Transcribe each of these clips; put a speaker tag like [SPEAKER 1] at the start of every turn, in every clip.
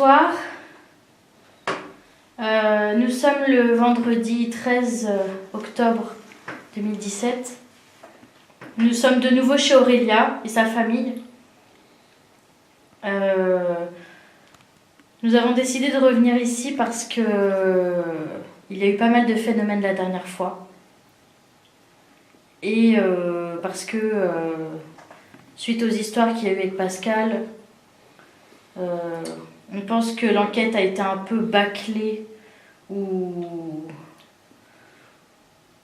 [SPEAKER 1] bonsoir. Nous sommes le vendredi 13 octobre 2017. Nous sommes de nouveau chez Aurélia et sa famille. Nous avons décidé de revenir ici parce que il y a eu pas mal de phénomènes la dernière fois. Et parce que suite aux histoires qu'il y a eu avec Pascal, on pense que l'enquête a été un peu bâclée ou...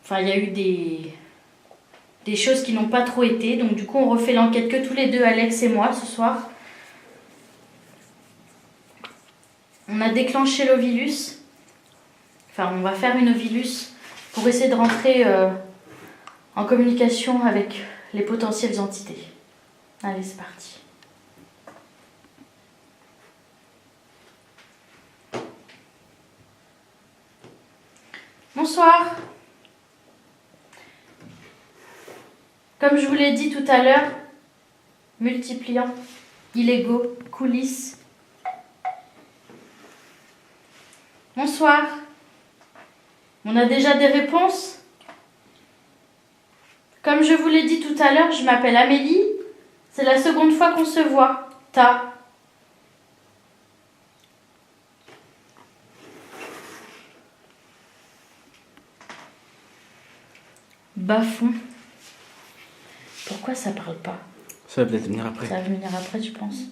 [SPEAKER 1] Enfin, il y a eu des choses qui n'ont pas trop été. Donc du coup, on refait l'enquête que tous les deux, Alex et moi, ce soir. On a déclenché l'Ovilus. Enfin, on va faire une Ovilus pour essayer de rentrer en communication avec les potentielles entités. Allez, c'est parti. Bonsoir. Comme je vous l'ai dit tout à l'heure, multipliants, illégaux, coulisses. Bonsoir. On a déjà des réponses? Comme je vous l'ai dit tout à l'heure, je m'appelle Amélie. C'est la seconde fois qu'on se voit. Ta. Bas-fond. Pourquoi ça parle pas?
[SPEAKER 2] Ça va peut-être venir après.
[SPEAKER 1] Ça va venir après, tu penses?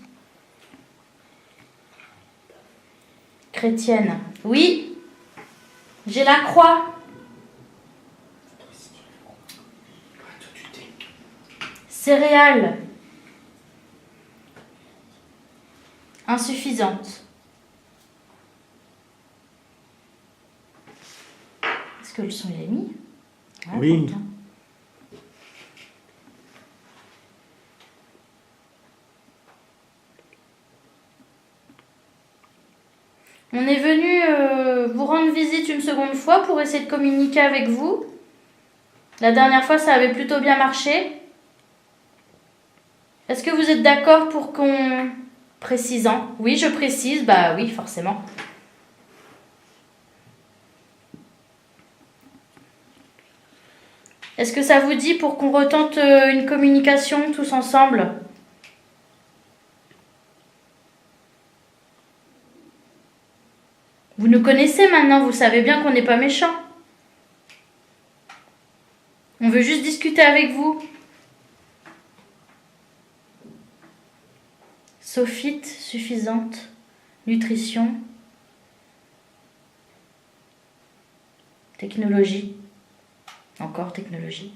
[SPEAKER 1] Chrétienne. Oui. J'ai la croix. Céréales. Insuffisante. Est-ce que le son il est mis? Ouais,
[SPEAKER 2] oui.
[SPEAKER 1] On est venu vous rendre visite une seconde fois pour essayer de communiquer avec vous. La dernière fois, ça avait plutôt bien marché. Est-ce que vous êtes d'accord pour qu'on... Précisant. Oui, je précise. Bah oui, forcément. Est-ce que ça vous dit pour qu'on retente une communication tous ensemble ? Vous nous connaissez maintenant, vous savez bien qu'on n'est pas méchants. On veut juste discuter avec vous. Sophite suffisante, nutrition, technologie, encore technologie.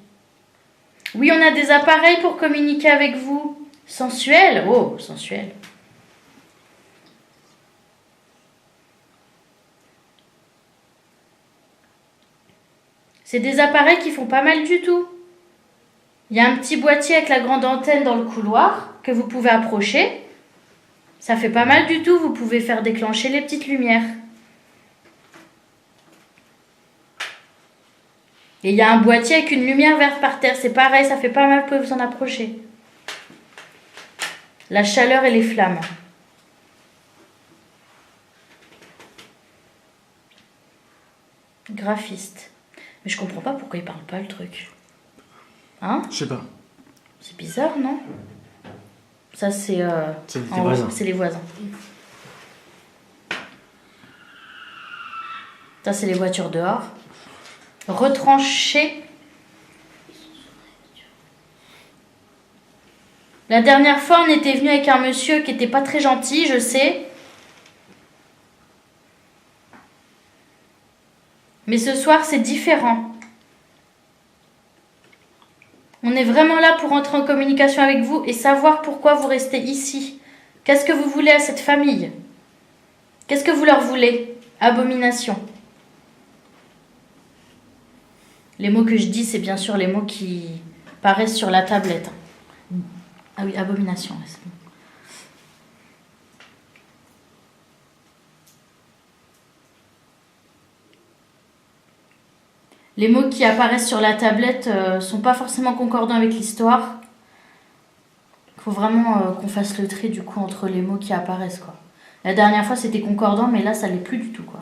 [SPEAKER 1] Oui, on a des appareils pour communiquer avec vous. Sensuel, oh, sensuel. C'est des appareils qui font pas mal du tout. Il y a un petit boîtier avec la grande antenne dans le couloir que vous pouvez approcher. Ça fait pas mal du tout, vous pouvez faire déclencher les petites lumières. Et il y a un boîtier avec une lumière verte par terre, c'est pareil, ça fait pas mal, vous pouvez vous en approcher. La chaleur et les flammes. Graphiste. Mais je comprends pas pourquoi il parle pas le truc. Hein?
[SPEAKER 2] Je sais pas.
[SPEAKER 1] C'est bizarre, non? Ça, c'est
[SPEAKER 2] les voisins.
[SPEAKER 1] C'est les voisins. Ça, c'est les voitures dehors. Retranché. La dernière fois, on était venu avec un monsieur qui était pas très gentil, je sais. Mais ce soir, c'est différent. On est vraiment là pour entrer en communication avec vous et savoir pourquoi vous restez ici. Qu'est-ce que vous voulez à cette famille? Qu'est-ce que vous leur voulez? Abomination. Les mots que je dis, c'est bien sûr les mots qui paraissent sur la tablette. Ah oui, abomination, c'est bon. Les mots qui apparaissent sur la tablette sont pas forcément concordants avec l'histoire. Il faut vraiment qu'on fasse le tri du coup entre les mots qui apparaissent, quoi. La dernière fois, c'était concordant, mais là, ça l'est plus du tout, quoi.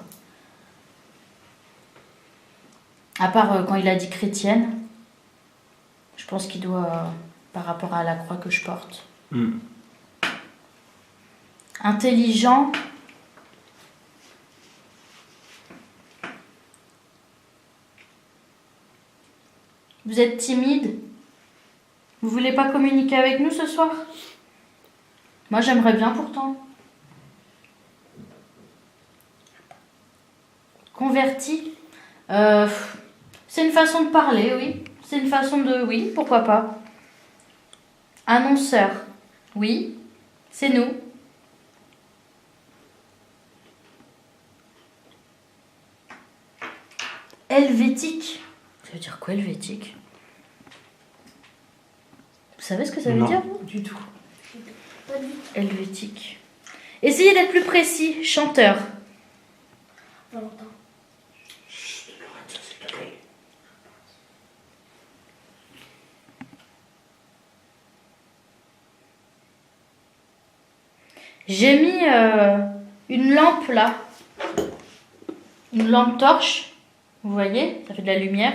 [SPEAKER 1] À part quand il a dit chrétienne, je pense qu'il doit, par rapport à la croix que je porte. Intelligent. Vous êtes timide? Vous voulez pas communiquer avec nous ce soir? Moi, j'aimerais bien pourtant. Converti? C'est une façon de parler, oui. C'est une façon de... Oui, pourquoi pas. Annonceur? Oui, c'est nous. Helvétique? Ça veut dire quoi, helvétique? Vous savez ce que ça veut dire, vous?
[SPEAKER 3] Du tout.
[SPEAKER 1] Helvétique. Essayez d'être plus précis. Chanteur.
[SPEAKER 3] Valentin.
[SPEAKER 1] J'ai mis une lampe là. Une lampe torche. Vous voyez, ça fait de la lumière.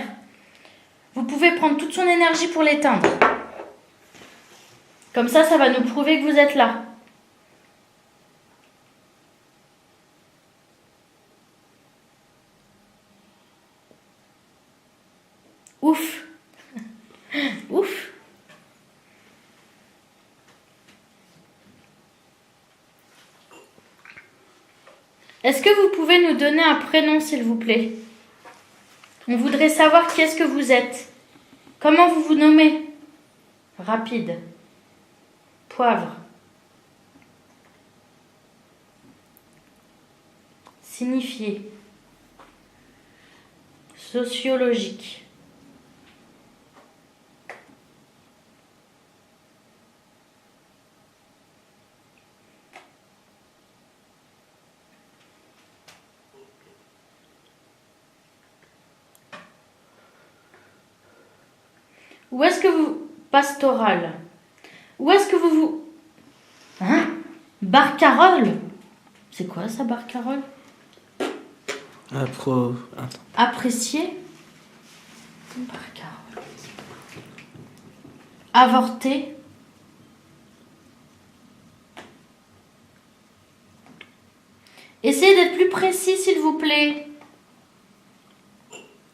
[SPEAKER 1] Vous pouvez prendre toute son énergie pour l'éteindre. Comme ça va nous prouver que vous êtes là. Ouf. Ouf. Est-ce que vous pouvez nous donner un prénom, s'il vous plaît? On voudrait savoir qui est-ce que vous êtes. Comment vous vous nommez? Rapide. Poivre. Signifié. Sociologique. Où est-ce que vous... Pastoral. Où est-ce que vous... Hein? Barcarolle. C'est quoi ça, barcarolle?
[SPEAKER 2] Attends.
[SPEAKER 1] Apprécier. Barcarolle. Avorter. Essayez d'être plus précis, s'il vous plaît.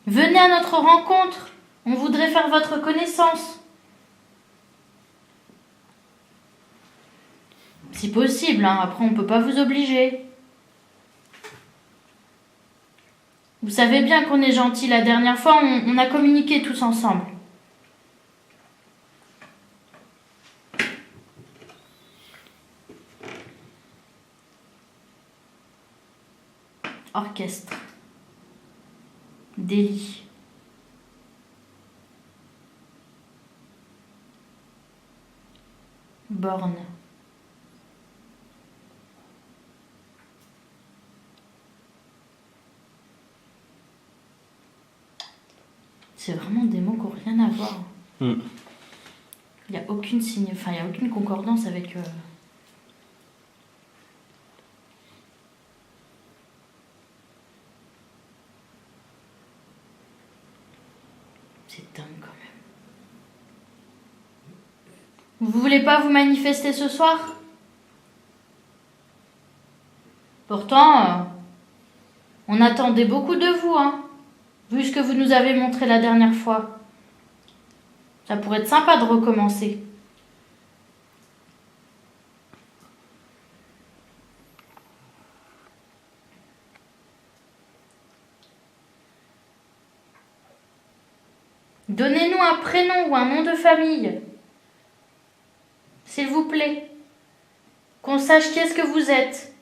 [SPEAKER 1] Venez à notre rencontre. On voudrait faire votre connaissance. Si possible, hein. Après on ne peut pas vous obliger. Vous savez bien qu'on est gentil. La dernière fois, on a communiqué tous ensemble. Orchestre. Délit. Borne. C'est vraiment des mots qui n'ont rien à voir. Il n'y a aucune il y a aucune concordance avec... C'est dingue quand même. Vous voulez pas vous manifester ce soir? Pourtant, on attendait beaucoup de vous, hein, vu ce que vous nous avez montré la dernière fois. Ça pourrait être sympa de recommencer. Donnez-nous un prénom ou un nom de famille. S'il vous plaît. Qu'on sache qui est-ce que vous êtes.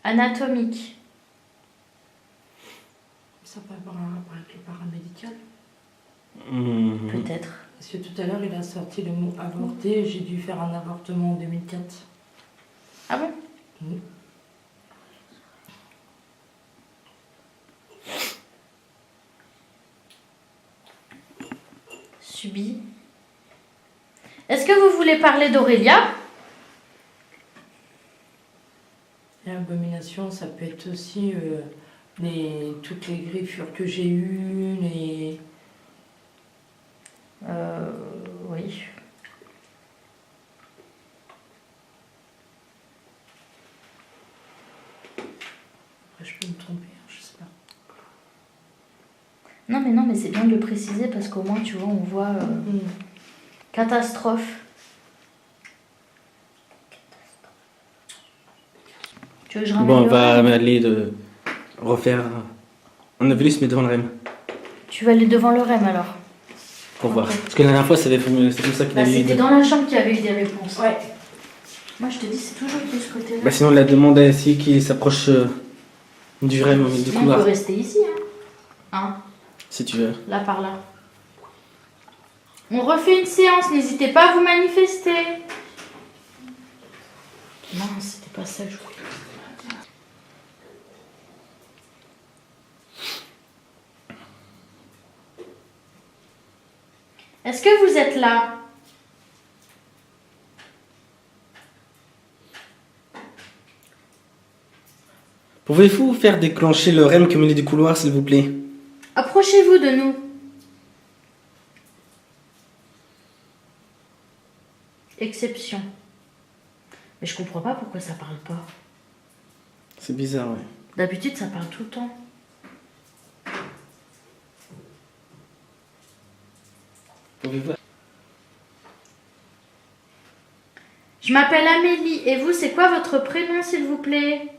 [SPEAKER 1] Anatomique.
[SPEAKER 3] Ça peut avoir un rapport avec le paramédical?
[SPEAKER 1] Peut-être.
[SPEAKER 3] Parce que tout à l'heure, il a sorti le mot avorter. J'ai dû faire un avortement en 2004.
[SPEAKER 1] Ah bon?
[SPEAKER 3] Oui.
[SPEAKER 1] Subi. Est-ce que vous voulez parler d'Aurélia?
[SPEAKER 3] abomination, ça peut être aussi toutes les griffures que j'ai eues, les...
[SPEAKER 1] Oui.
[SPEAKER 3] Après, je peux me tromper, hein, je sais pas.
[SPEAKER 1] Non, mais c'est bien de le préciser parce qu'au moins, tu vois, on voit catastrophe. Tu veux que je ramène
[SPEAKER 2] Bon, on
[SPEAKER 1] le
[SPEAKER 2] va
[SPEAKER 1] REM?
[SPEAKER 2] aller de refaire. On a voulu se mettre devant le REM
[SPEAKER 1] Tu vas aller devant le REM alors.
[SPEAKER 2] pour voir.
[SPEAKER 1] Ok.
[SPEAKER 2] Parce que la dernière fois, c'est comme ça qu'il
[SPEAKER 1] Bah,
[SPEAKER 2] a eu.
[SPEAKER 1] c'était dans la chambre qu'il y avait eu des réponses.
[SPEAKER 3] Ouais.
[SPEAKER 1] Moi, je te dis, c'est toujours de ce côté-là.
[SPEAKER 2] Bah, sinon, on l'a demandé si qu'il s'approche du REM au milieu du
[SPEAKER 1] Sinon, on peut
[SPEAKER 2] couloir.
[SPEAKER 1] rester ici, hein.
[SPEAKER 2] Si tu veux.
[SPEAKER 1] Là par là. On refait une séance, n'hésitez pas à vous manifester. Non, c'était pas ça que je voulais. Est-ce que vous êtes là?
[SPEAKER 2] Pouvez-vous faire déclencher le REM qui est au milieu du couloir, s'il vous plaît?
[SPEAKER 1] Approchez-vous de nous. Exception. Mais je comprends pas pourquoi ça parle pas.
[SPEAKER 2] C'est bizarre, ouais.
[SPEAKER 1] D'habitude, ça parle tout le temps.
[SPEAKER 2] Pouvez-vous...
[SPEAKER 1] Je m'appelle Amélie. Et vous, c'est quoi votre prénom, s'il vous plaît?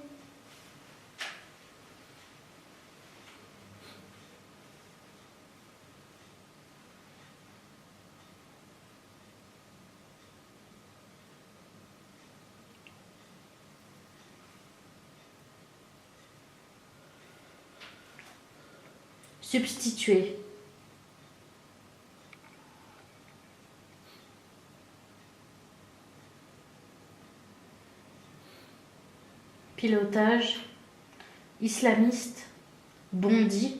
[SPEAKER 1] Substituer. Pilotage. Islamiste. Bondi.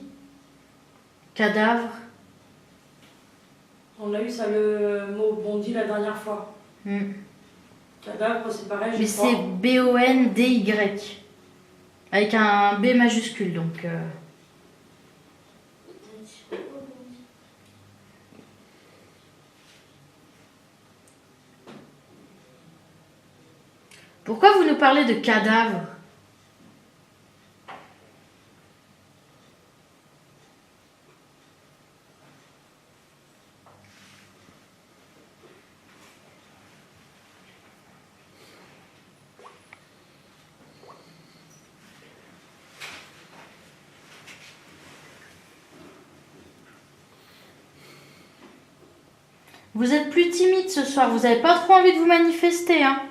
[SPEAKER 1] Cadavre.
[SPEAKER 3] On a eu ça, le mot bondi la dernière fois. Cadavre, c'est pareil,
[SPEAKER 1] Mais
[SPEAKER 3] je
[SPEAKER 1] c'est
[SPEAKER 3] crois.
[SPEAKER 1] B-O-N-D-Y. Avec un B majuscule, donc... Pourquoi vous nous parlez de cadavre? Vous êtes plus timide ce soir, vous n'avez pas trop envie de vous manifester, hein?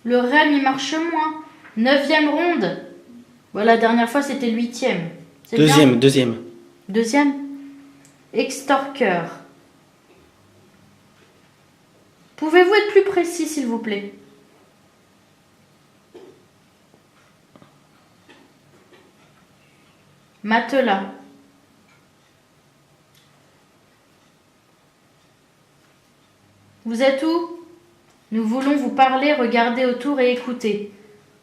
[SPEAKER 1] Le REM, il marche moins. 9e ronde. Bon, la dernière fois, c'était 8e. C'est bien?
[SPEAKER 2] Deuxième.
[SPEAKER 1] Deuxième. Extorqueur. Pouvez-vous être plus précis, s'il vous plaît? Matelas. Vous êtes où? Nous voulons vous parler, regarder autour et écouter.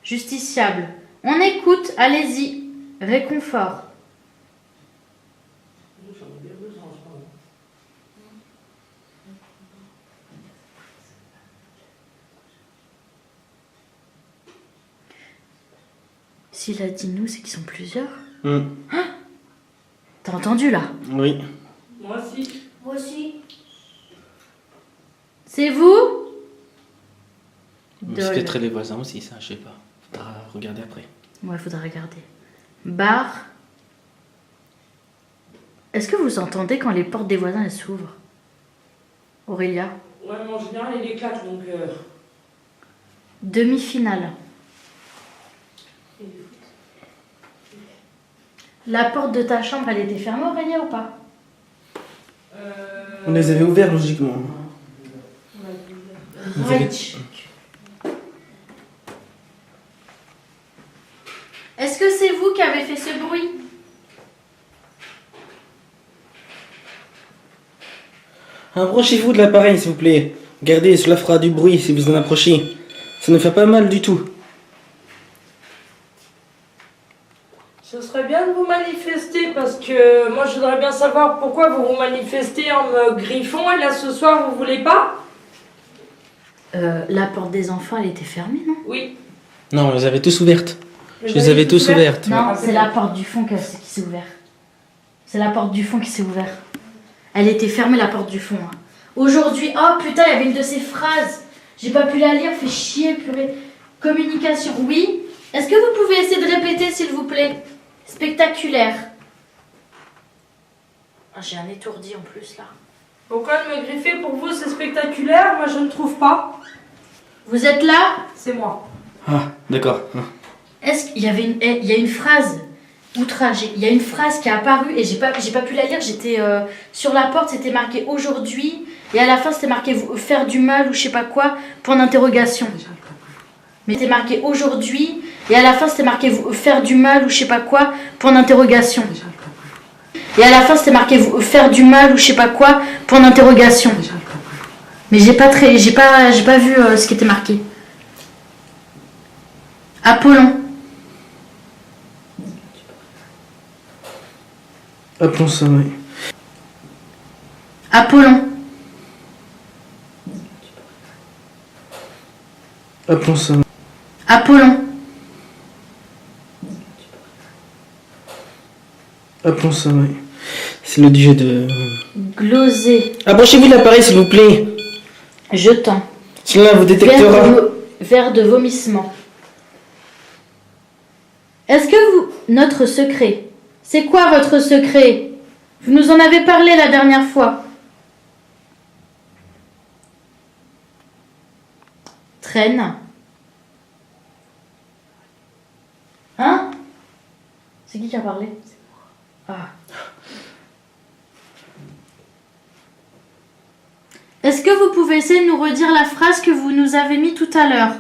[SPEAKER 1] Justiciable. On écoute, allez-y. Réconfort. S'il a dit nous, c'est qu'ils sont plusieurs. T'as entendu là?
[SPEAKER 2] Oui.
[SPEAKER 3] Moi aussi.
[SPEAKER 4] Moi aussi.
[SPEAKER 1] C'est vous?
[SPEAKER 2] Mais c'est peut-être les voisins aussi, ça, je sais pas. Faudra regarder après.
[SPEAKER 1] Ouais, faudra regarder. Bar. Est-ce que vous entendez quand les portes des voisins elles s'ouvrent? Aurélia?
[SPEAKER 3] Ouais, mais en général, il éclate, donc...
[SPEAKER 1] Demi-finale. La porte de ta chambre, elle était fermée, Aurélia, ou pas?
[SPEAKER 2] On les avait ouverts logiquement. Vous avez-
[SPEAKER 1] Est-ce que c'est vous qui avez fait ce bruit?
[SPEAKER 2] Approchez-vous de l'appareil, s'il vous plaît. Regardez, cela fera du bruit si vous en approchez. Ça ne fait pas mal du tout.
[SPEAKER 3] Ce serait bien de vous manifester parce que moi je voudrais bien savoir pourquoi vous vous manifestez en me griffant et là ce soir vous voulez pas?
[SPEAKER 1] La porte des enfants, elle était fermée, non?
[SPEAKER 3] Oui.
[SPEAKER 2] Non, ils avaient tous ouvertes. Je les avais tous ouvertes.
[SPEAKER 1] Non,
[SPEAKER 2] ouais.
[SPEAKER 1] c'est la porte du fond qui s'est ouverte. C'est la porte du fond qui s'est ouverte. Elle était fermée, la porte du fond. Hein. Aujourd'hui, oh putain, il y avait une de ces phrases. J'ai pas pu la lire, fait chier, purée. Communication, oui. Est-ce que vous pouvez essayer de répéter, s'il vous plaît? Spectaculaire. Ah, j'ai un étourdi en plus, là.
[SPEAKER 3] Pourquoi de me griffer pour vous c'est spectaculaire? Moi je ne trouve pas.
[SPEAKER 1] Vous êtes là?
[SPEAKER 3] C'est moi.
[SPEAKER 2] Ah, d'accord.
[SPEAKER 1] Est-ce qu'il y avait il y a une phrase outragée. Il y a une phrase qui est apparue et j'ai pas pu la lire. J'étais sur la porte, c'était marqué aujourd'hui et à la fin c'était marqué faire du mal ou je sais pas quoi. Point d'interrogation. Mais c'était marqué aujourd'hui et à la fin c'était marqué faire du mal ou je sais pas quoi. Point d'interrogation. Et à la fin c'était marqué faire du mal ou je sais pas quoi. Point d'interrogation. Mais j'ai pas vu ce qui était marqué. Apollon.
[SPEAKER 2] Appelons ça, oui.
[SPEAKER 1] Apollon.
[SPEAKER 2] Appelons ça.
[SPEAKER 1] Apollon.
[SPEAKER 2] Appelons ça, oui. C'est le jeu de...
[SPEAKER 1] Glosé.
[SPEAKER 2] Approchez-vous de l'appareil, s'il vous plaît.
[SPEAKER 1] Jetant.
[SPEAKER 2] Cela vous détectera.
[SPEAKER 1] Verre de vomissement. Est-ce que vous... Notre secret. C'est quoi votre secret? Vous nous en avez parlé la dernière fois. Traîne. Hein? C'est qui a parlé? Ah. Est-ce que vous pouvez essayer de nous redire la phrase que vous nous avez mis tout à l'heure?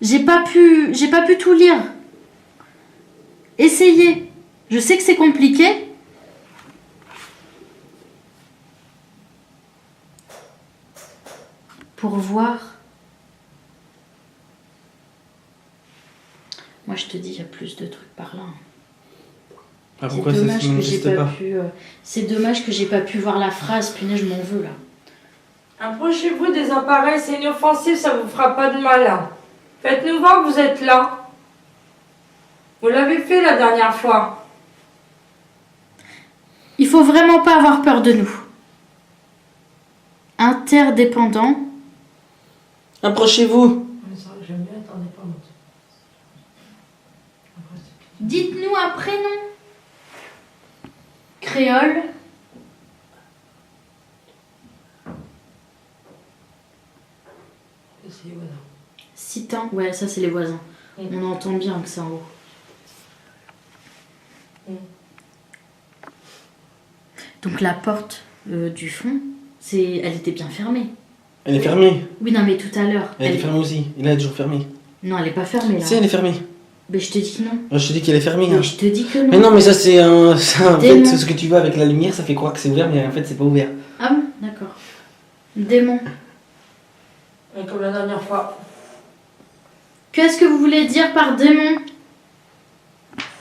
[SPEAKER 1] J'ai pas pu tout lire. Essayez. Je sais que c'est compliqué. Pour voir. Moi, je te dis, il y a plus de trucs par là.
[SPEAKER 2] Ah, pourquoi ça se manifeste pas?
[SPEAKER 1] C'est dommage que j'ai pas pu voir la phrase. Punaise, je m'en veux là.
[SPEAKER 3] Approchez-vous des appareils, c'est inoffensif, ça vous fera pas de mal. Hein. Faites-nous voir que vous êtes là. Vous l'avez fait la dernière fois.
[SPEAKER 1] Il faut vraiment pas avoir peur de nous. Interdépendant.
[SPEAKER 2] Approchez-vous.
[SPEAKER 3] J'aime bien être indépendante.
[SPEAKER 1] Dites-nous un prénom. Créole.
[SPEAKER 3] C'est voilà.
[SPEAKER 1] Citant. Ouais, ça c'est les voisins. On entend bien que c'est en haut. Donc la porte du fond, elle était bien fermée.
[SPEAKER 2] Elle est fermée.
[SPEAKER 1] Oui, non, mais tout à l'heure.
[SPEAKER 2] Elle est fermée aussi. Et là, elle est toujours fermée.
[SPEAKER 1] Non, elle est pas fermée là.
[SPEAKER 2] Si, elle est fermée.
[SPEAKER 1] Mais je te dis que non.
[SPEAKER 2] Je te dis qu'elle est fermée.
[SPEAKER 1] Mais
[SPEAKER 2] Hein.
[SPEAKER 1] je te dis que non.
[SPEAKER 2] Mais non, mais ça, c'est en fait,
[SPEAKER 1] Démon.
[SPEAKER 2] ce que tu vois avec la lumière, ça fait croire que c'est ouvert, mais en fait, c'est pas ouvert.
[SPEAKER 1] Ah bon, d'accord. Démon.
[SPEAKER 3] Et comme la dernière fois.
[SPEAKER 1] Qu'est-ce que vous voulez dire par démon?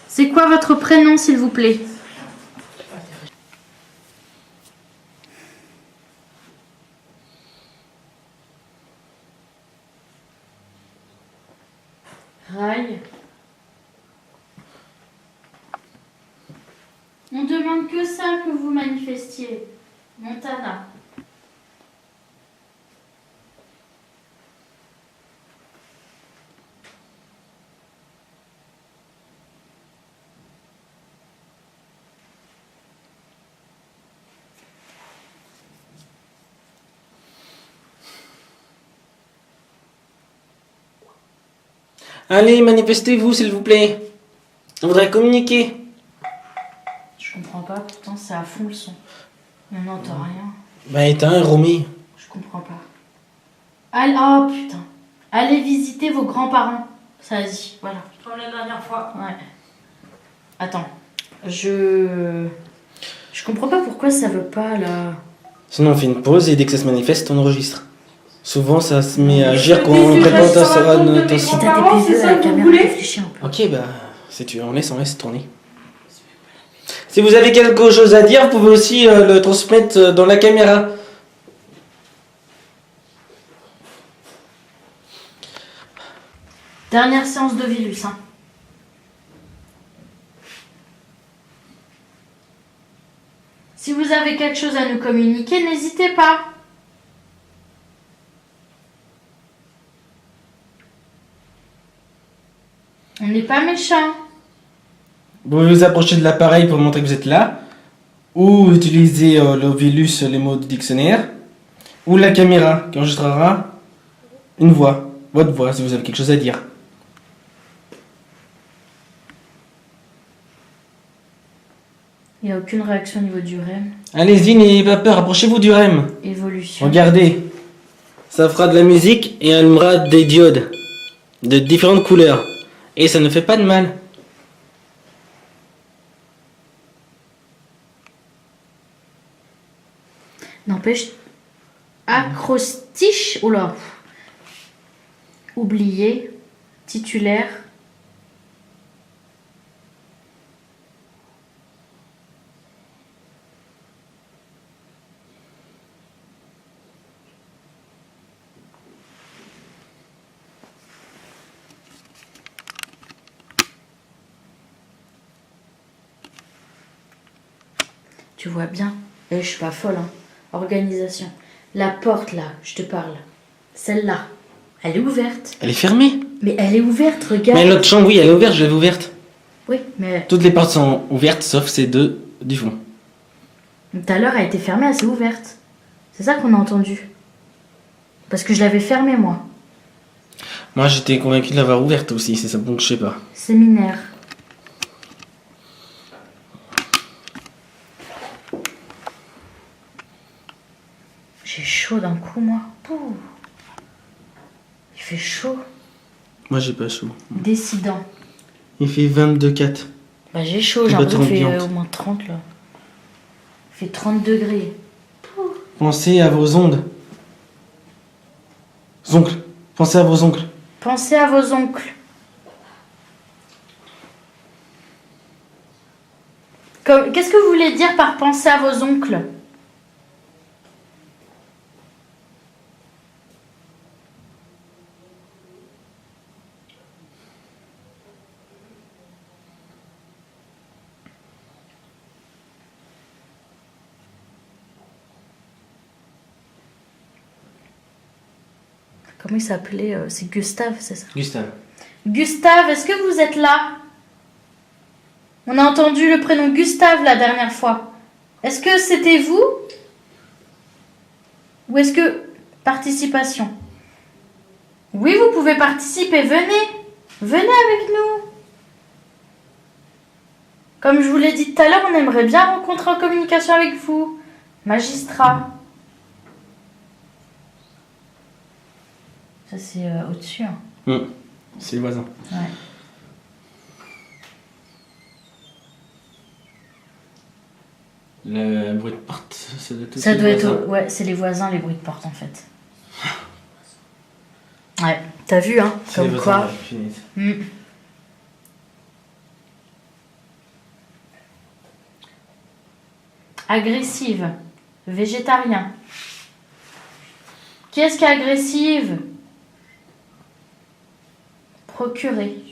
[SPEAKER 1] C'est quoi votre prénom, s'il vous plaît? Rail. On demande que ça que vous manifestiez. Montana.
[SPEAKER 2] Allez, manifestez-vous, s'il vous plaît. On voudrait communiquer.
[SPEAKER 1] Je comprends pas, pourtant c'est à fond le son. On n'entend rien.
[SPEAKER 2] Bah, éteins, Romy.
[SPEAKER 1] Je comprends pas. Allez, oh putain. Allez visiter vos grands-parents. Ça dit, voilà.
[SPEAKER 3] Comme la dernière fois.
[SPEAKER 1] Ouais. Attends. Je comprends pas pourquoi ça veut pas là.
[SPEAKER 2] Sinon, on fait une pause et dès que ça se manifeste, on enregistre. Souvent, ça se met à agir quand
[SPEAKER 3] Mais
[SPEAKER 2] on
[SPEAKER 3] tu
[SPEAKER 2] répond
[SPEAKER 3] restes
[SPEAKER 2] à
[SPEAKER 3] sur la tombe de mes
[SPEAKER 2] notre...
[SPEAKER 1] Si t'as
[SPEAKER 3] Grands-parents,
[SPEAKER 1] des
[SPEAKER 3] c'est
[SPEAKER 1] PV
[SPEAKER 3] ça
[SPEAKER 1] à la
[SPEAKER 3] que vous
[SPEAKER 1] caméra,
[SPEAKER 3] voulez
[SPEAKER 1] réfléchis un peu.
[SPEAKER 2] Ok, bah, si tu veux, on laisse tourner. Si vous avez quelque chose à dire, vous pouvez aussi le transmettre dans la caméra.
[SPEAKER 1] Dernière séance de Vilus, hein. Si vous avez quelque chose à nous communiquer, n'hésitez pas. On n'est pas méchants.
[SPEAKER 2] Vous pouvez vous approcher de l'appareil pour montrer que vous êtes là, ou utiliser l'Ovilus, les mots du dictionnaire, ou la caméra qui enregistrera une voix, votre voix, si vous avez quelque chose à dire.
[SPEAKER 1] Il n'y a aucune réaction au niveau du REM.
[SPEAKER 2] Allez-y, n'ayez pas peur, approchez-vous du REM.
[SPEAKER 1] Évolution.
[SPEAKER 2] Regardez, ça fera de la musique et allumera des diodes de différentes couleurs. Et ça ne fait pas de mal.
[SPEAKER 1] N'empêche, acrostiche, oula, oublié, titulaire. Tu vois bien, et je suis pas folle, hein. Organisation. La porte là, je te parle. Celle-là, elle est ouverte.
[SPEAKER 2] Elle est fermée.
[SPEAKER 1] Mais elle est ouverte, regarde.
[SPEAKER 2] Mais l'autre chambre, oui, elle est ouverte, je l'avais ouverte.
[SPEAKER 1] Oui, mais
[SPEAKER 2] Toutes les portes sont ouvertes, sauf ces deux du fond.
[SPEAKER 1] tout à l'heure, elle était fermée, elle s'est ouverte. C'est ça qu'on a entendu. Parce que je l'avais fermée, moi.
[SPEAKER 2] Moi, j'étais convaincu de l'avoir ouverte aussi, c'est ça, donc je sais pas.
[SPEAKER 1] Séminaire. J'ai chaud d'un coup, moi. Pouh. Il fait chaud.
[SPEAKER 2] Moi, j'ai pas chaud.
[SPEAKER 1] Décidant.
[SPEAKER 2] Il fait 22,4.
[SPEAKER 1] Bah, j'ai chaud, j'ai l'impression qu'il fait au moins 30 là. Il fait 30 degrés.
[SPEAKER 2] Pensez à vos ondes. Oncles. Pensez à vos oncles.
[SPEAKER 1] Pensez à vos oncles. Qu'est-ce que vous voulez dire par penser à vos oncles? Comment il s'appelait? C'est Gustave, c'est ça?
[SPEAKER 2] Gustave.
[SPEAKER 1] Gustave, est-ce que vous êtes là? On a entendu le prénom Gustave la dernière fois. Est-ce que c'était vous? Ou est-ce que... Participation. Oui, vous pouvez participer, venez. Venez avec nous. Comme je vous l'ai dit tout à l'heure, on aimerait bien rencontrer en communication avec vous. Magistrat. Ça, c'est au-dessus. Hein.
[SPEAKER 2] C'est les voisins.
[SPEAKER 1] Ouais.
[SPEAKER 2] Le bruit de porte, ça doit être
[SPEAKER 1] Ça doit
[SPEAKER 2] les
[SPEAKER 1] être...
[SPEAKER 2] voisins.
[SPEAKER 1] Ouais, c'est les voisins, les bruits de porte, en fait. Ouais, t'as vu, hein,
[SPEAKER 2] C'est les
[SPEAKER 1] comme
[SPEAKER 2] voisins,
[SPEAKER 1] quoi...
[SPEAKER 2] ouais, punaise.
[SPEAKER 1] Hmm. Agressive. Végétarien. Qui est-ce qui est agressive? Procurer.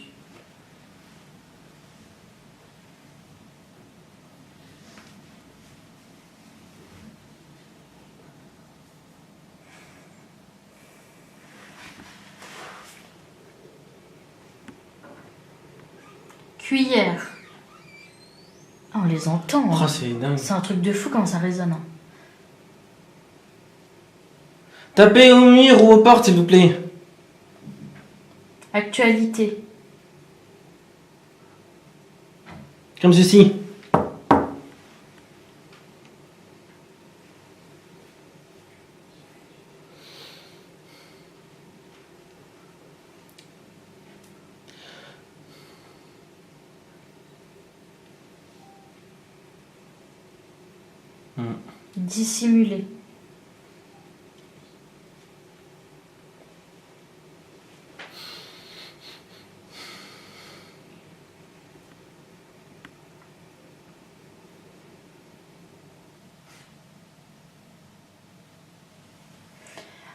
[SPEAKER 1] Cuillère. Ah, on les entend.
[SPEAKER 2] Oh,
[SPEAKER 1] Hein.
[SPEAKER 2] c'est dingue.
[SPEAKER 1] C'est un truc de fou quand ça résonne. Hein.
[SPEAKER 2] Tapez au mur ou aux portes, s'il vous plaît.
[SPEAKER 1] Actualité.
[SPEAKER 2] Comme ceci.
[SPEAKER 1] Dissimuler.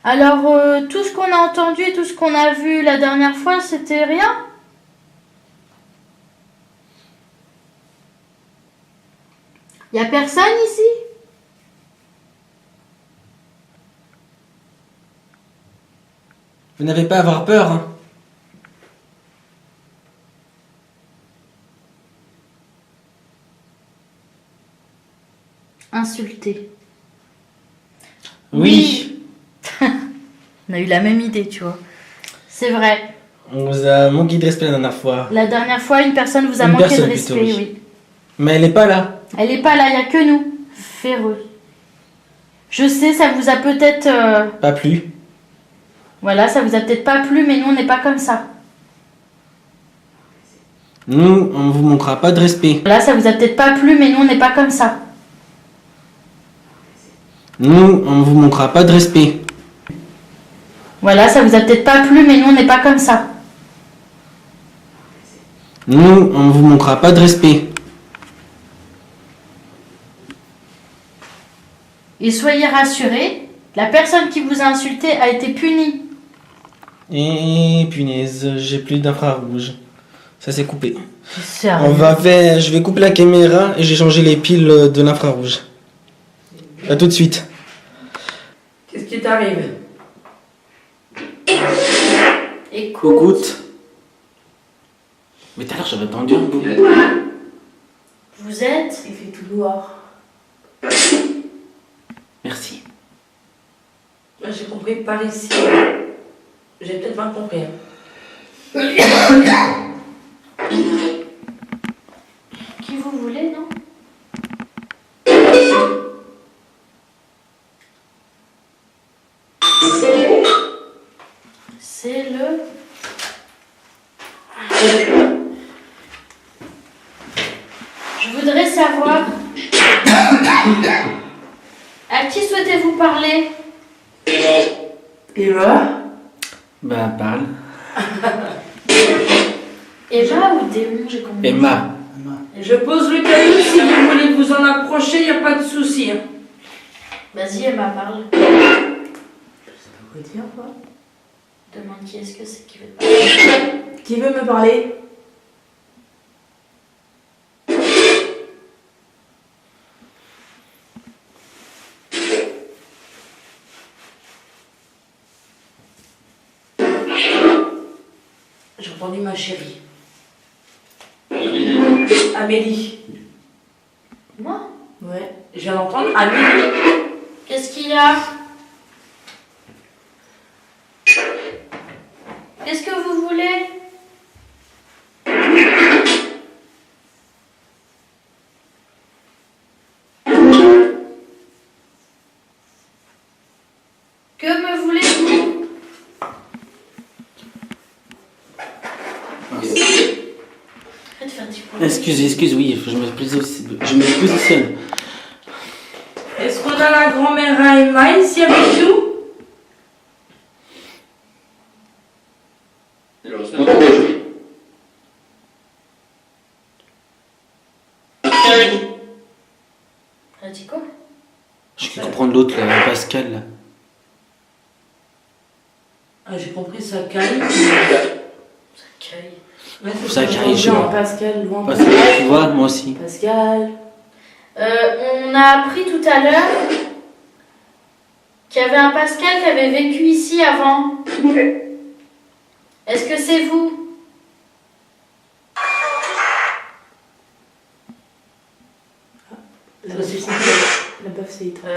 [SPEAKER 1] Alors, tout ce qu'on a entendu et tout ce qu'on a vu la dernière fois, c'était rien? Y a personne ici?
[SPEAKER 2] Vous n'avez pas à avoir peur, hein.
[SPEAKER 1] Insulté.
[SPEAKER 2] Oui.
[SPEAKER 1] On a eu la même idée, tu vois. C'est vrai.
[SPEAKER 2] On vous a manqué de respect la dernière fois.
[SPEAKER 1] La dernière fois, une personne vous a
[SPEAKER 2] Une
[SPEAKER 1] manqué de
[SPEAKER 2] personne
[SPEAKER 1] respect,
[SPEAKER 2] plutôt,
[SPEAKER 1] oui.
[SPEAKER 2] Mais elle est pas là.
[SPEAKER 1] Elle est pas là, il y a que nous. Féreux. Je sais, ça vous a peut-être...
[SPEAKER 2] Pas plus.
[SPEAKER 1] Voilà, ça vous a peut-être pas plu, mais nous, on n'est pas comme ça.
[SPEAKER 2] Nous, on vous montrera pas de respect.
[SPEAKER 1] Voilà, ça vous a peut-être pas plu, mais nous, on n'est pas comme ça.
[SPEAKER 2] Nous, on vous montrera pas de respect.
[SPEAKER 1] Voilà, ça vous a peut-être pas plu, mais nous, on n'est pas comme ça.
[SPEAKER 2] Nous, on vous montrera pas de respect.
[SPEAKER 1] Et soyez rassurés, la personne qui vous a insulté a été punie.
[SPEAKER 2] Et punaise, j'ai plus d'infrarouge. Ça s'est coupé.
[SPEAKER 1] Sérieux?
[SPEAKER 2] Je vais couper la caméra et j'ai changé les piles de l'infrarouge. À tout de suite.
[SPEAKER 3] Qu'est-ce qui t'arrive?
[SPEAKER 2] Écoute. Mais tout à l'heure j'avais entendu un bout.
[SPEAKER 1] Vous êtes...
[SPEAKER 3] Il fait tout noir.
[SPEAKER 2] Merci.
[SPEAKER 3] J'ai compris par ici. J'ai peut-être mal compris.
[SPEAKER 1] Qui vous voulez, non? C'est le... Je voudrais savoir... À qui souhaitez-vous parler?
[SPEAKER 3] Eva?
[SPEAKER 2] Bah parle.
[SPEAKER 1] Eva ou démon, j'ai compris.
[SPEAKER 2] Emma.
[SPEAKER 3] Je pose le caillou, si vous voulez vous en approcher, il n'y a pas de souci.
[SPEAKER 1] Vas-y, Emma, parle.
[SPEAKER 3] Je sais pas quoi dire, quoi.
[SPEAKER 1] Demande qui est-ce que c'est qui veut parler.
[SPEAKER 3] Qui veut me parler? J'ai entendu ma chérie. Amélie.
[SPEAKER 1] Moi?
[SPEAKER 3] Ouais. Je viens d'entendre Amélie.
[SPEAKER 1] Qu'est-ce qu'il y a? Qu'est-ce que vous voulez? Que me voulez-vous? Arrête de faire du bruit.
[SPEAKER 2] Excuse, oui, je me positionne.
[SPEAKER 3] Est-ce qu'on a la grand-mère Emma ici avec nous?
[SPEAKER 1] Elle a dit quoi?
[SPEAKER 2] Je vais comprendre l'autre, là, Pascal. Là.
[SPEAKER 3] Ah, j'ai compris, ça caille.
[SPEAKER 1] Ça caille.
[SPEAKER 3] Ouais,
[SPEAKER 2] Ça
[SPEAKER 3] c'est
[SPEAKER 2] caille,
[SPEAKER 3] ça,
[SPEAKER 2] je vois.
[SPEAKER 3] Pascal, loin.
[SPEAKER 2] Pascal, tu vois, moi aussi.
[SPEAKER 3] Pascal.
[SPEAKER 1] On a appris tout à l'heure qu'il y avait un Pascal qui avait vécu ici avant. Est-ce que c'est vous?
[SPEAKER 3] La baffe, c'est éteint.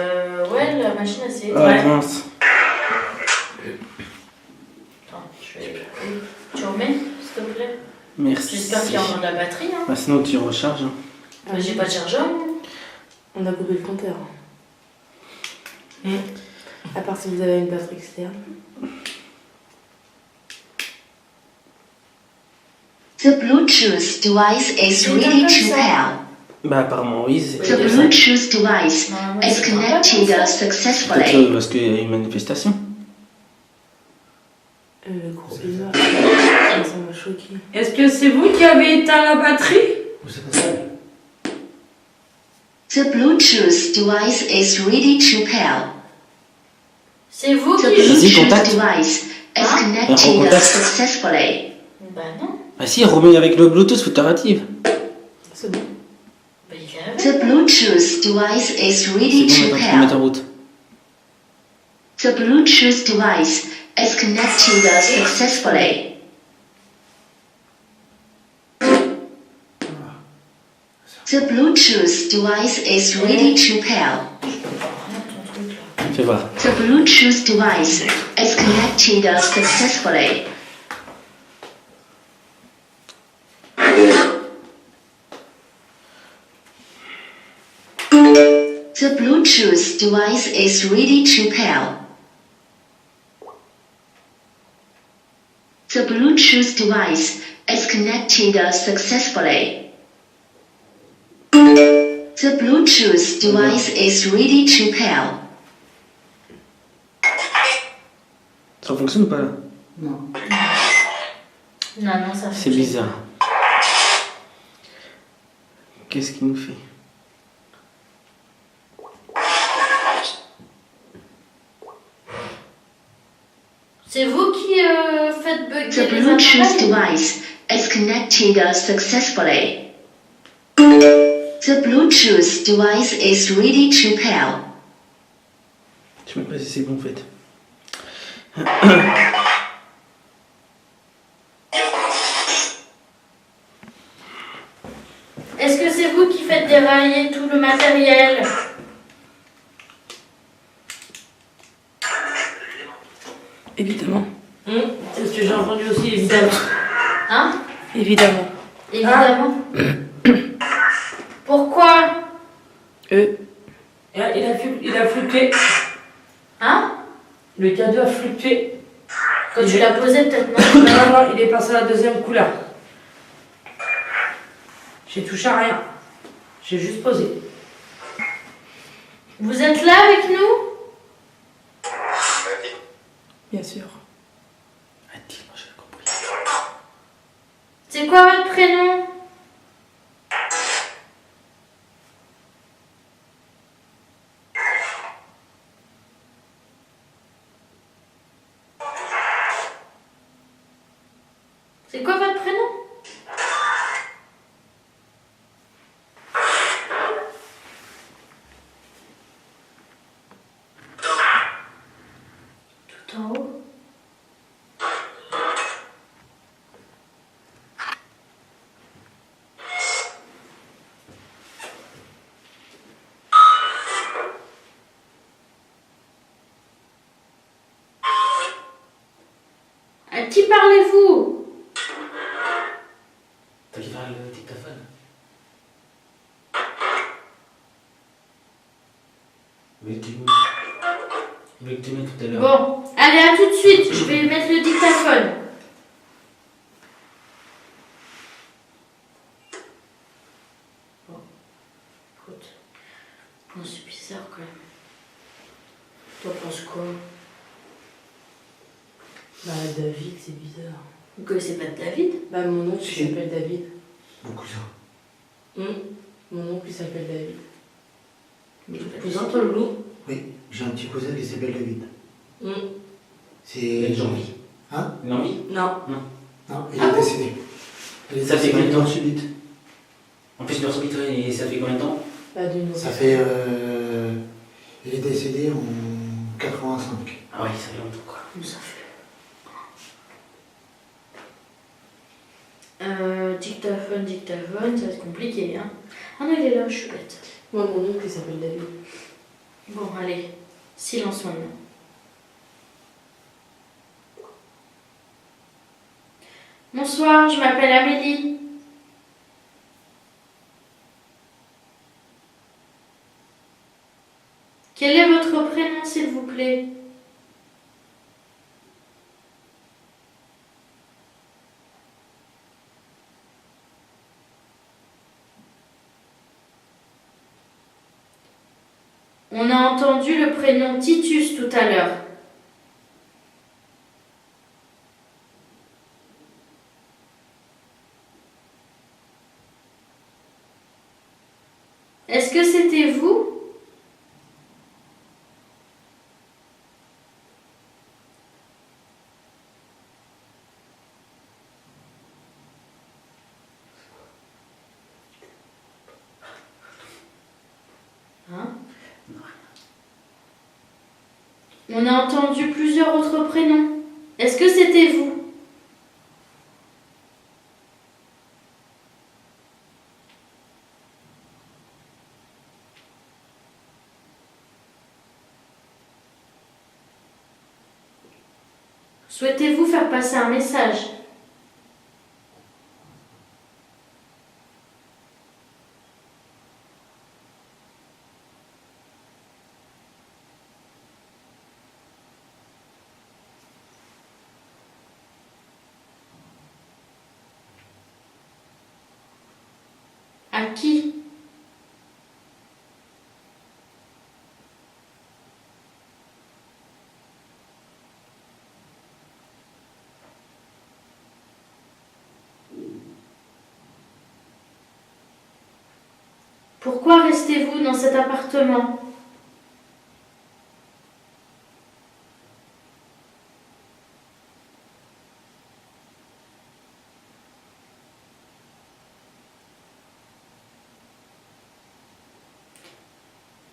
[SPEAKER 1] Ouais, la machine elle s'est
[SPEAKER 2] Ah,
[SPEAKER 1] éteinte.
[SPEAKER 2] mince.
[SPEAKER 1] Attends, je vais... Tu remets, s'il te plaît?
[SPEAKER 2] Merci.
[SPEAKER 1] J'espère qu'il y a encore de la batterie. Hein.
[SPEAKER 2] Bah, sinon, tu recharges. Hein.
[SPEAKER 1] Bah, j'ai pas de chargeur.
[SPEAKER 3] On a coupé le compteur. À part si vous avez une batterie externe.
[SPEAKER 4] The Bluetooth device is ready to pair.
[SPEAKER 2] Bah, apparemment, oui.
[SPEAKER 4] The Bluetooth device
[SPEAKER 1] Normalement,
[SPEAKER 4] is
[SPEAKER 1] c'est pas
[SPEAKER 4] connected
[SPEAKER 1] comme ça.
[SPEAKER 4] successfully.
[SPEAKER 2] Peut-être parce qu'il y a une manifestation.
[SPEAKER 3] Le gros bizarre. Ça m'a choqué. Est-ce que c'est vous qui avez éteint la batterie?
[SPEAKER 4] The Bluetooth device is ready to pair.
[SPEAKER 1] C'est vous
[SPEAKER 4] The
[SPEAKER 1] qui jouez.
[SPEAKER 2] Vas-y,
[SPEAKER 4] Bluetooth
[SPEAKER 2] contact.
[SPEAKER 4] device is
[SPEAKER 2] On
[SPEAKER 4] connected
[SPEAKER 2] contacte.
[SPEAKER 4] successfully.
[SPEAKER 1] Bah non.
[SPEAKER 2] Ah si, remets avec le Bluetooth, faut t'arrêter.
[SPEAKER 3] C'est bon.
[SPEAKER 1] Bah, il est avec.
[SPEAKER 4] The Bluetooth device is
[SPEAKER 2] C'est
[SPEAKER 4] ready
[SPEAKER 2] bon,
[SPEAKER 4] to
[SPEAKER 2] maintenant tu peux mettre en
[SPEAKER 4] pair.
[SPEAKER 2] route.
[SPEAKER 4] The Bluetooth device is connected successfully. The Bluetooth device is ready to pair.
[SPEAKER 2] Fais voir.
[SPEAKER 4] The Bluetooth device is connected successfully. The Bluetooth device is ready to pair. The Bluetooth device is connected successfully. The Bluetooth device is ready to pair.
[SPEAKER 2] Ça fonctionne ou pas là?
[SPEAKER 1] Non, non, ça
[SPEAKER 2] C'est bizarre. Qu'est-ce qu'il nous fait?
[SPEAKER 1] C'est vous qui faites bugger
[SPEAKER 4] The
[SPEAKER 1] les
[SPEAKER 4] Bluetooth
[SPEAKER 1] appareils.
[SPEAKER 4] device is connected successfully. The Bluetooth device is ready to pair.
[SPEAKER 2] Je sais même pas si c'est bon en fait.
[SPEAKER 1] Est-ce que c'est vous qui faites dérailler tout le matériel?
[SPEAKER 3] Évidemment. C'est ce que j'ai entendu aussi, évidemment.
[SPEAKER 1] Hein?
[SPEAKER 3] Évidemment.
[SPEAKER 1] Évidemment. Pourquoi?
[SPEAKER 3] Il a fluctué.
[SPEAKER 1] Hein?
[SPEAKER 3] Le cadeau a fluctué.
[SPEAKER 1] Quand tu l'as posé, peut-être non.
[SPEAKER 3] Non, il est passé à la deuxième couleur. J'ai touché à rien. J'ai juste posé.
[SPEAKER 1] Vous êtes là avec nous?
[SPEAKER 3] Bien sûr.
[SPEAKER 2] A-t-il, moi j'ai compris.
[SPEAKER 1] C'est quoi votre prénom? C'est quoi votre prénom? Tout en haut. À qui parlez-vous?
[SPEAKER 2] T'as qui parle le dictaphone? Il veut que tu mettes tout à l'heure.
[SPEAKER 1] Bon, allez, à tout de suite. Je vais mettre le dictaphone. Bon, écoute. Bon, c'est bizarre quand même. T'en penses quoi?
[SPEAKER 3] Bah, David, c'est bizarre.
[SPEAKER 1] Vous connaissez pas David?
[SPEAKER 3] Bah, mon oncle,
[SPEAKER 5] Si.
[SPEAKER 3] il s'appelle David.
[SPEAKER 5] Mon cousin.
[SPEAKER 3] Mon oncle, il s'appelle David.
[SPEAKER 1] Mais
[SPEAKER 3] Cousin, toi, Loulou?
[SPEAKER 5] Oui, j'ai un petit cousin qui s'appelle David.
[SPEAKER 3] Hum.
[SPEAKER 5] C'est.
[SPEAKER 2] Une envie.
[SPEAKER 5] Hein?
[SPEAKER 2] Une envie?
[SPEAKER 3] Non.
[SPEAKER 5] Non, il est décédé. Il est
[SPEAKER 2] Ça fait
[SPEAKER 5] décédé
[SPEAKER 2] combien de temps?
[SPEAKER 5] mort subite.
[SPEAKER 2] En plus, leur subite, et ça fait combien de temps?
[SPEAKER 3] Pas d'une
[SPEAKER 5] Ça fait. Il est décédé en 85.
[SPEAKER 2] Ah ouais, ça fait longtemps quoi.
[SPEAKER 1] Ça fait. Dictaphone, ça va être compliqué, hein. Ah non, il est là, je suis bête.
[SPEAKER 3] Moi, mon oncle, il s'appelle David.
[SPEAKER 1] Bon, allez, silence maintenant. Bonsoir, je m'appelle Amélie. Quel est votre prénom, s'il vous plaît? On a entendu le prénom Titus tout à l'heure. Est-ce que c'était vous? On a entendu plusieurs autres prénoms. Est-ce que c'était vous? Souhaitez-vous faire passer un message? À qui? Pourquoi restez-vous dans cet appartement?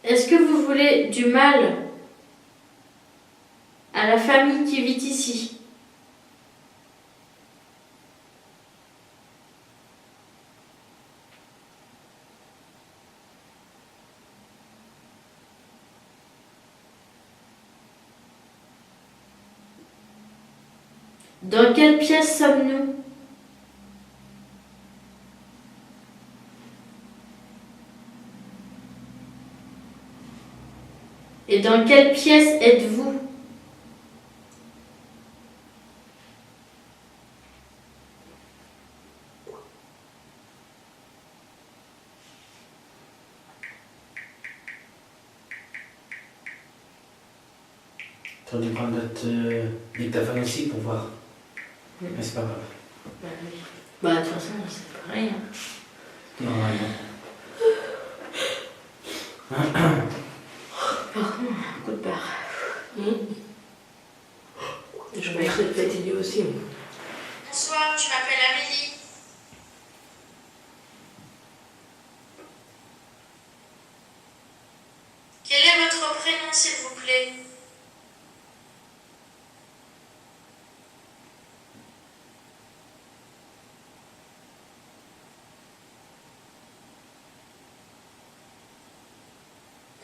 [SPEAKER 1] Est-ce que vous voulez du mal à la famille qui vit ici? Dans quelle pièce sommes-nous? Et dans quelle pièce êtes-vous?
[SPEAKER 2] T'aurais dû prendre notre dictaphone aussi pour voir. Mais c'est pas grave.
[SPEAKER 1] Bah, de toute façon, c'est pareil. Hein.
[SPEAKER 2] Normalement.
[SPEAKER 1] Par contre, un coup de barre.
[SPEAKER 3] Je vais être fatiguée aussi.
[SPEAKER 1] Bonsoir, je m'appelle Amélie. Quel est votre prénom, s'il vous plaît?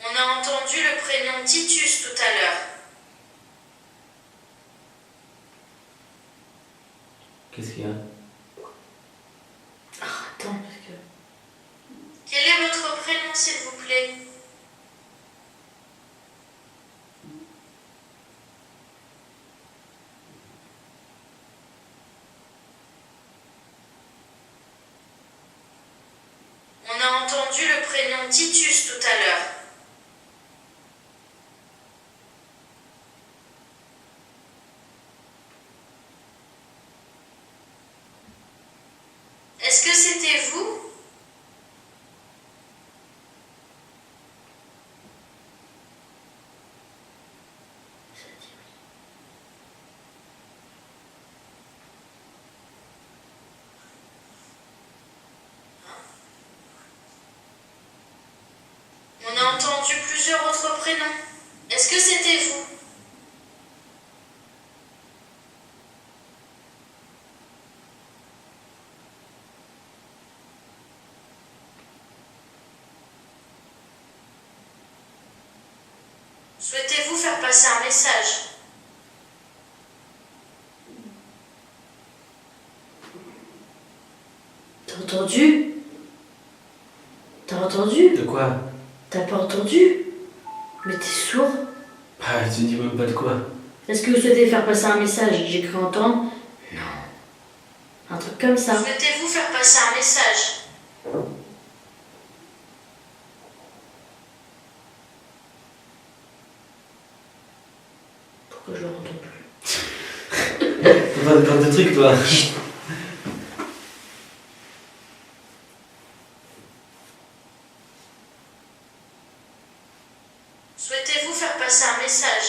[SPEAKER 1] On a entendu le prénom Titus tout à l'heure.
[SPEAKER 2] Qu'est-ce qu'il y a?
[SPEAKER 1] Attends, parce que... Quel est votre prénom, s'il vous plaît? On a entendu le prénom Titus tout à l'heure. Est-ce que c'était vous? On a entendu plusieurs autres prénoms. Est-ce que c'était vous? Souhaitez-vous faire passer un message? T'as entendu? T'as entendu?
[SPEAKER 2] De quoi?
[SPEAKER 1] T'as pas entendu? Mais t'es sourd.
[SPEAKER 2] Bah, tu dis même pas de quoi.
[SPEAKER 1] Est-ce que vous souhaitez faire passer un message? J'ai cru entendre. Non. Un truc comme ça. Souhaitez-vous faire passer un message? Pourquoi je le entends plus?
[SPEAKER 2] Faut pas te de trucs, toi.
[SPEAKER 1] Souhaitez-vous faire passer un message?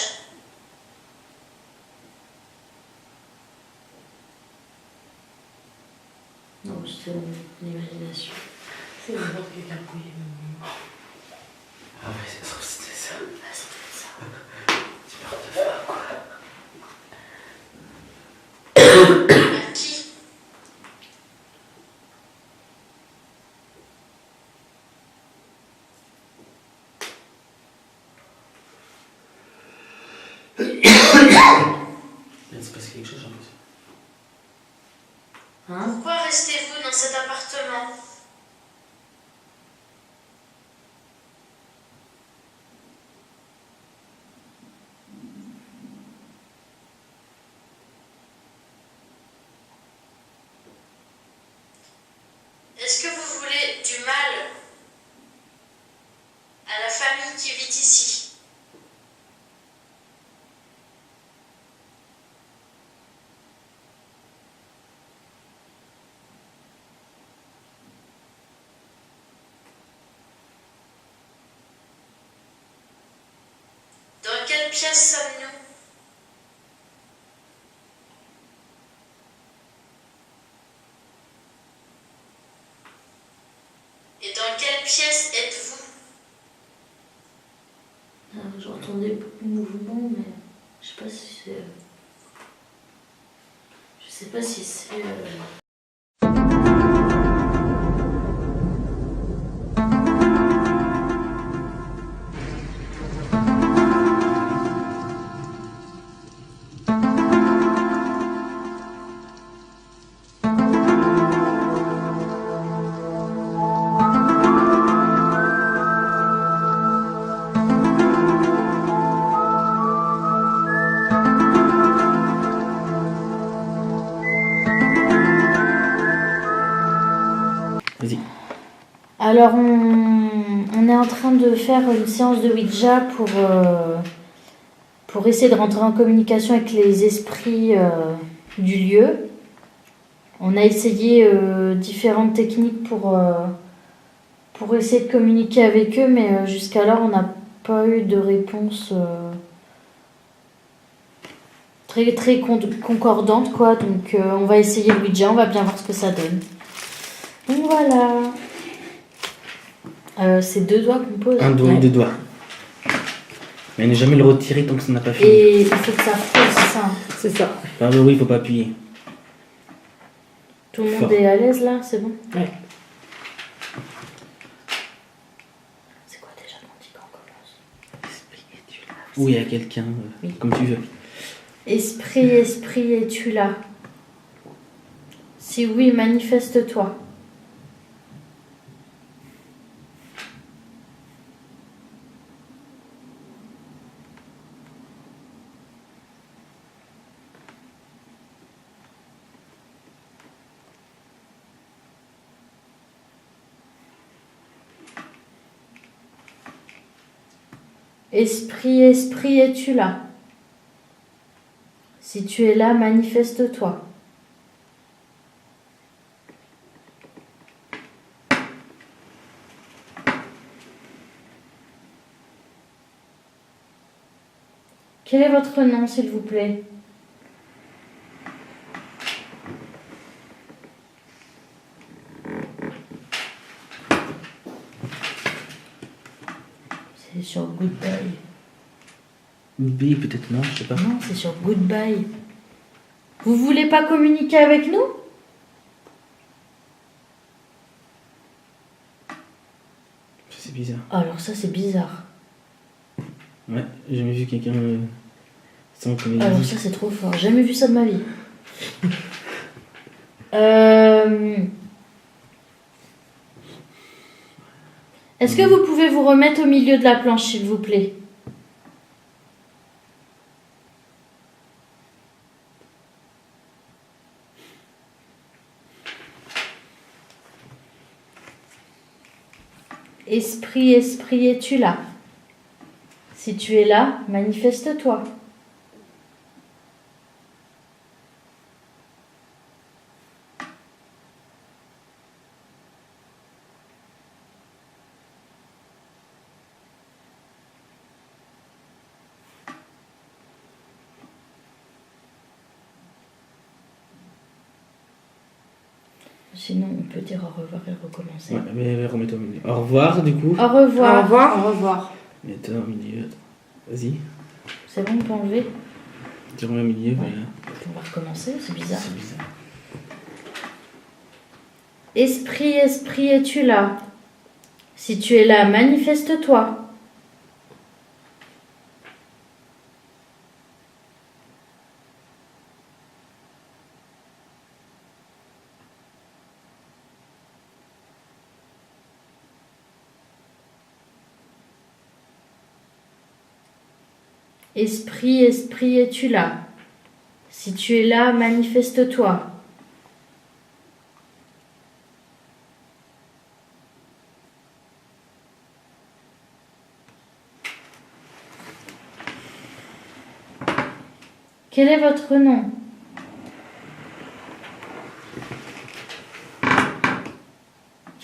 [SPEAKER 1] Non, c'est mon imagination.
[SPEAKER 3] C'est vraiment quelqu'un qui...
[SPEAKER 2] Ah ouais, ça se trouve, c'était ça.
[SPEAKER 1] Ah, c'est peut-être ça.
[SPEAKER 2] Tu parles de
[SPEAKER 1] À qui?
[SPEAKER 2] Il se passe quelque chose en plus.
[SPEAKER 3] Hein?
[SPEAKER 1] Pourquoi restez-vous dans cet appartement? Est-ce que vous voulez du mal à la famille qui vit ici? Dans quelle pièce sommes-nous? Et dans quelle pièce êtes-vous?
[SPEAKER 6] J'entendais beaucoup de mouvements, mais je sais pas si c'est. Je sais pas si c'est.
[SPEAKER 2] Vas-y.
[SPEAKER 1] Alors, on est en train de faire une séance de Ouija pour essayer de rentrer en communication avec les esprits du lieu. On a essayé différentes techniques pour essayer de communiquer avec eux, mais jusqu'alors, on n'a pas eu de réponse très, très concordante, quoi. Donc, on va essayer le Ouija, on va bien voir ce que ça donne. Donc, voilà. C'est 2 doigts qu'on pose.
[SPEAKER 2] Un doigt et 2 doigts. Mais ne jamais le retirer tant que ça n'a pas fini.
[SPEAKER 1] Et il faut que ça pose, c'est ça.
[SPEAKER 3] C'est ça.
[SPEAKER 2] Ah oui, il faut pas appuyer.
[SPEAKER 1] Tout le monde
[SPEAKER 2] Fort.
[SPEAKER 1] est à l'aise là, c'est bon?
[SPEAKER 3] Ouais.
[SPEAKER 1] C'est quoi déjà qu'on dit quand on commence?
[SPEAKER 2] Esprit, es-tu là? Ou il y a quelqu'un,
[SPEAKER 1] Oui.
[SPEAKER 2] comme tu veux.
[SPEAKER 1] Esprit, esprit, es-tu là? Si oui, manifeste-toi. Esprit, esprit, es-tu là? Si tu es là, manifeste-toi. Quel est votre nom, s'il vous plaît? C'est sur Goodbye.
[SPEAKER 2] B peut-être non, je sais pas.
[SPEAKER 1] Non, c'est sur Goodbye. Vous voulez pas communiquer avec nous?
[SPEAKER 2] C'est bizarre.
[SPEAKER 1] Alors ça, c'est bizarre.
[SPEAKER 2] Ouais, j'ai jamais vu quelqu'un sans comédie.
[SPEAKER 1] Alors ça, c'est trop fort. J'ai jamais vu ça de ma vie. Est-ce que vous pouvez vous remettre au milieu de la planche, s'il vous plaît? Esprit, esprit, es-tu là? Si tu es là, manifeste-toi. Sinon, on peut dire au revoir et recommencer.
[SPEAKER 2] Ouais, mais remets-toi au milieu. Au revoir, du coup.
[SPEAKER 1] Au revoir.
[SPEAKER 3] Au revoir. Au revoir.
[SPEAKER 2] Mets-toi au milieu. Vas-y.
[SPEAKER 1] C'est bon, on peut enlever?
[SPEAKER 2] Tu remets au milieu, voilà.
[SPEAKER 1] On va recommencer, c'est bizarre.
[SPEAKER 2] C'est bizarre.
[SPEAKER 1] Esprit, esprit, es-tu là? Si tu es là, manifeste-toi. Esprit, esprit, es-tu là? Si tu es là, manifeste-toi. Quel est votre nom?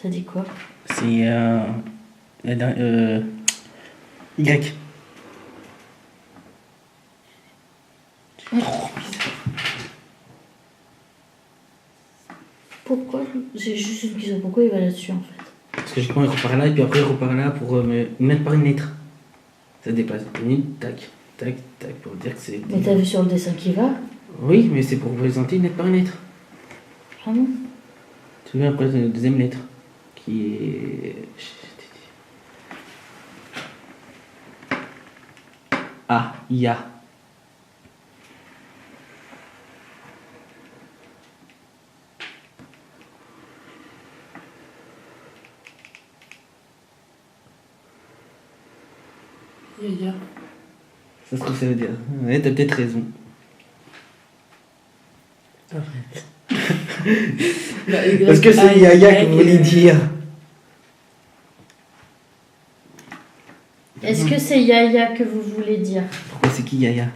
[SPEAKER 1] Ça dit quoi?
[SPEAKER 2] C'est Y.
[SPEAKER 1] Pourquoi? J'ai juste une question. Pourquoi il va là-dessus en fait?
[SPEAKER 2] Parce que justement, il repart là, et puis après, il repart là pour me mettre par une lettre. Ça dépasse. Une, tac, tac, tac, pour dire que c'est.
[SPEAKER 1] Mais t'as vu sur le dessin qui va?
[SPEAKER 2] Oui, mais c'est pour représenter une lettre par une lettre.
[SPEAKER 1] Vraiment?
[SPEAKER 2] Tu vois, après, la deuxième lettre. Qui est. Ah, Ya.
[SPEAKER 3] Yaya.
[SPEAKER 2] Ça se trouve, ça veut dire. Ouais, t'as peut-être raison. Est-ce que c'est Yaya que vous voulez dire?
[SPEAKER 1] Est-ce que c'est Yaya que vous voulez dire?
[SPEAKER 2] Pourquoi c'est qui Yaya?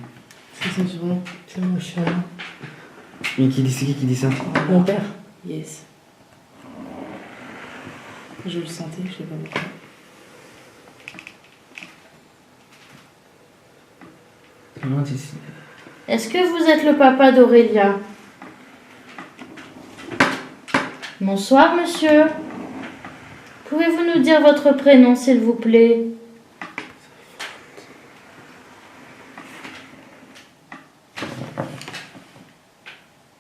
[SPEAKER 7] C'est son surnom, c'est mon chien.
[SPEAKER 2] Mais c'est qui dit ça?
[SPEAKER 7] Mon père. Yes. Je le sentais, je sais pas pourquoi.
[SPEAKER 2] Non, c'est.
[SPEAKER 1] Est-ce que vous êtes le papa d'Aurélia? Bonsoir, monsieur. Pouvez-vous nous dire votre prénom, s'il vous plaît?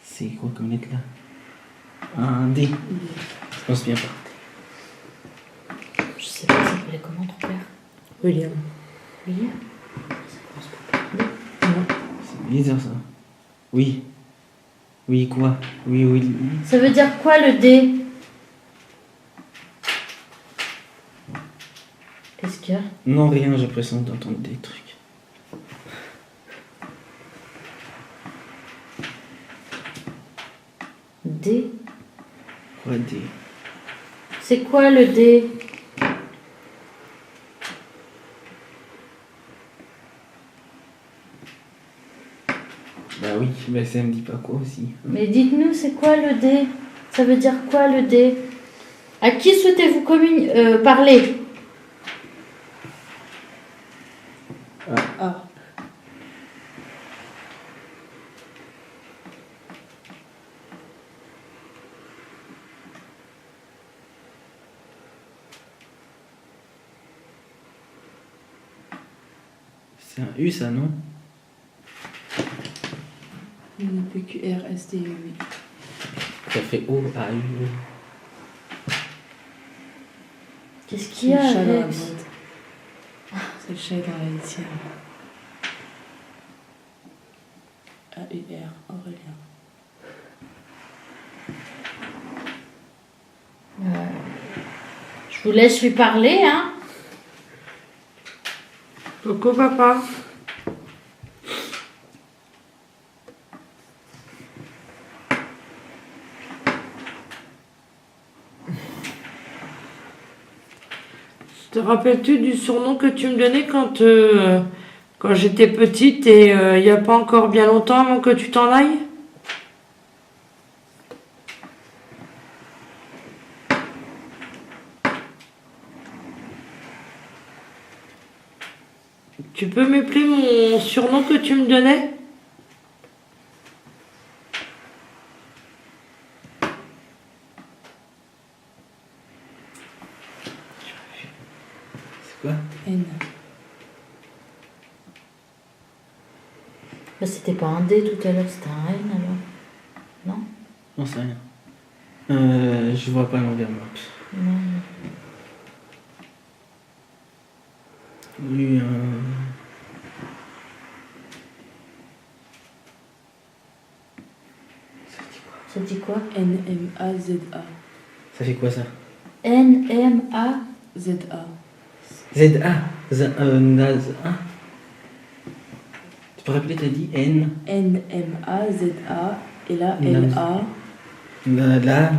[SPEAKER 2] C'est quoi comme lettre là? Un D. Je pense bien pas.
[SPEAKER 1] Je sais pas, ça s'appelait comment ton père?
[SPEAKER 7] William.
[SPEAKER 1] William?
[SPEAKER 2] C'est bizarre ça. Oui. Oui, quoi? Oui, oui.
[SPEAKER 1] Ça veut dire quoi le D? Qu'est-ce qu'il y a?
[SPEAKER 2] Non, rien, j'ai l'impression d'entendre des trucs.
[SPEAKER 1] D?
[SPEAKER 2] Quoi, D?
[SPEAKER 1] C'est quoi le D?
[SPEAKER 2] Bah oui, mais ça me dit pas quoi aussi.
[SPEAKER 1] Mais dites-nous, c'est quoi le D? Ça veut dire quoi le D? À qui souhaitez-vous parler?
[SPEAKER 7] Ah.
[SPEAKER 2] C'est un U ça, non?
[SPEAKER 7] Il ne peut que R, S, T, U, oui.
[SPEAKER 2] Ça fait O, A, U.
[SPEAKER 1] Qu'est-ce
[SPEAKER 7] C'est
[SPEAKER 1] qu'il y
[SPEAKER 7] le
[SPEAKER 1] a,
[SPEAKER 7] chat dans la
[SPEAKER 1] Alex?
[SPEAKER 7] boîte. C'est le chat dans la litière. A-U-R, Aurélien.
[SPEAKER 1] Je vous laisse lui parler, hein?
[SPEAKER 3] Coucou papa. Te rappelles-tu du surnom que tu me donnais quand j'étais petite et il n'y a pas encore bien longtemps avant que tu t'en ailles? Tu peux m'appeler mon surnom que tu me donnais?
[SPEAKER 2] C'est quoi?
[SPEAKER 7] N.
[SPEAKER 1] Bah, c'était pas un D tout à l'heure, c'était un N alors. Non?
[SPEAKER 2] J'en sais rien. Je vois pas l'envers, moi.
[SPEAKER 1] Non.
[SPEAKER 2] Oui,
[SPEAKER 1] Ça dit quoi?
[SPEAKER 7] N-M-A-Z-A.
[SPEAKER 2] ça fait quoi ça?
[SPEAKER 1] N-M-A.
[SPEAKER 7] Z-A.
[SPEAKER 2] Z-A. Naz-A. Tu peux rappeler, t'as dit N.
[SPEAKER 7] N-M-A-Z-A. Et là,
[SPEAKER 2] Naz.
[SPEAKER 7] L-A.
[SPEAKER 2] Là.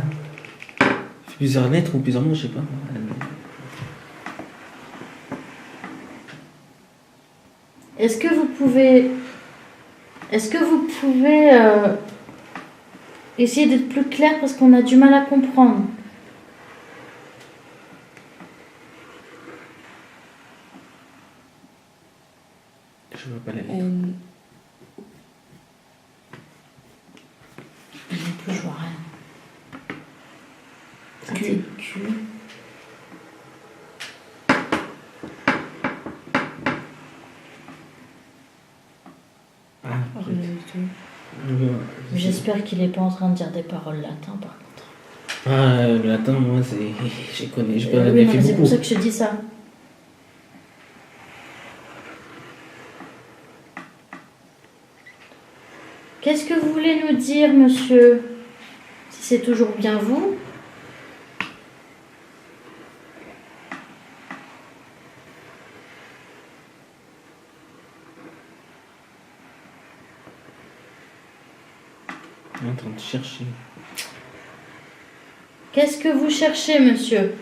[SPEAKER 2] Plusieurs lettres ou plusieurs mots, je sais pas.
[SPEAKER 1] Est-ce que vous pouvez essayer d'être plus clair parce qu'on a du mal à comprendre?
[SPEAKER 2] Je vois pas la lettre.
[SPEAKER 7] N.
[SPEAKER 1] Non plus, je vois rien. Ça
[SPEAKER 7] Q.
[SPEAKER 1] c'est Q.
[SPEAKER 2] Ah,
[SPEAKER 7] Rien du tout.
[SPEAKER 1] J'espère qu'il est pas en train de dire des paroles latines par contre.
[SPEAKER 2] Ah, le latin, moi, c'est. Je connais, je
[SPEAKER 1] Oui,
[SPEAKER 2] peux
[SPEAKER 1] non,
[SPEAKER 2] fait
[SPEAKER 1] mais c'est
[SPEAKER 2] beaucoup.
[SPEAKER 1] pour ça que je te dis ça. Qu'est-ce que vous voulez nous dire, monsieur? Si c'est toujours bien vous?
[SPEAKER 2] On est en train de chercher.
[SPEAKER 1] Qu'est-ce que vous cherchez, monsieur?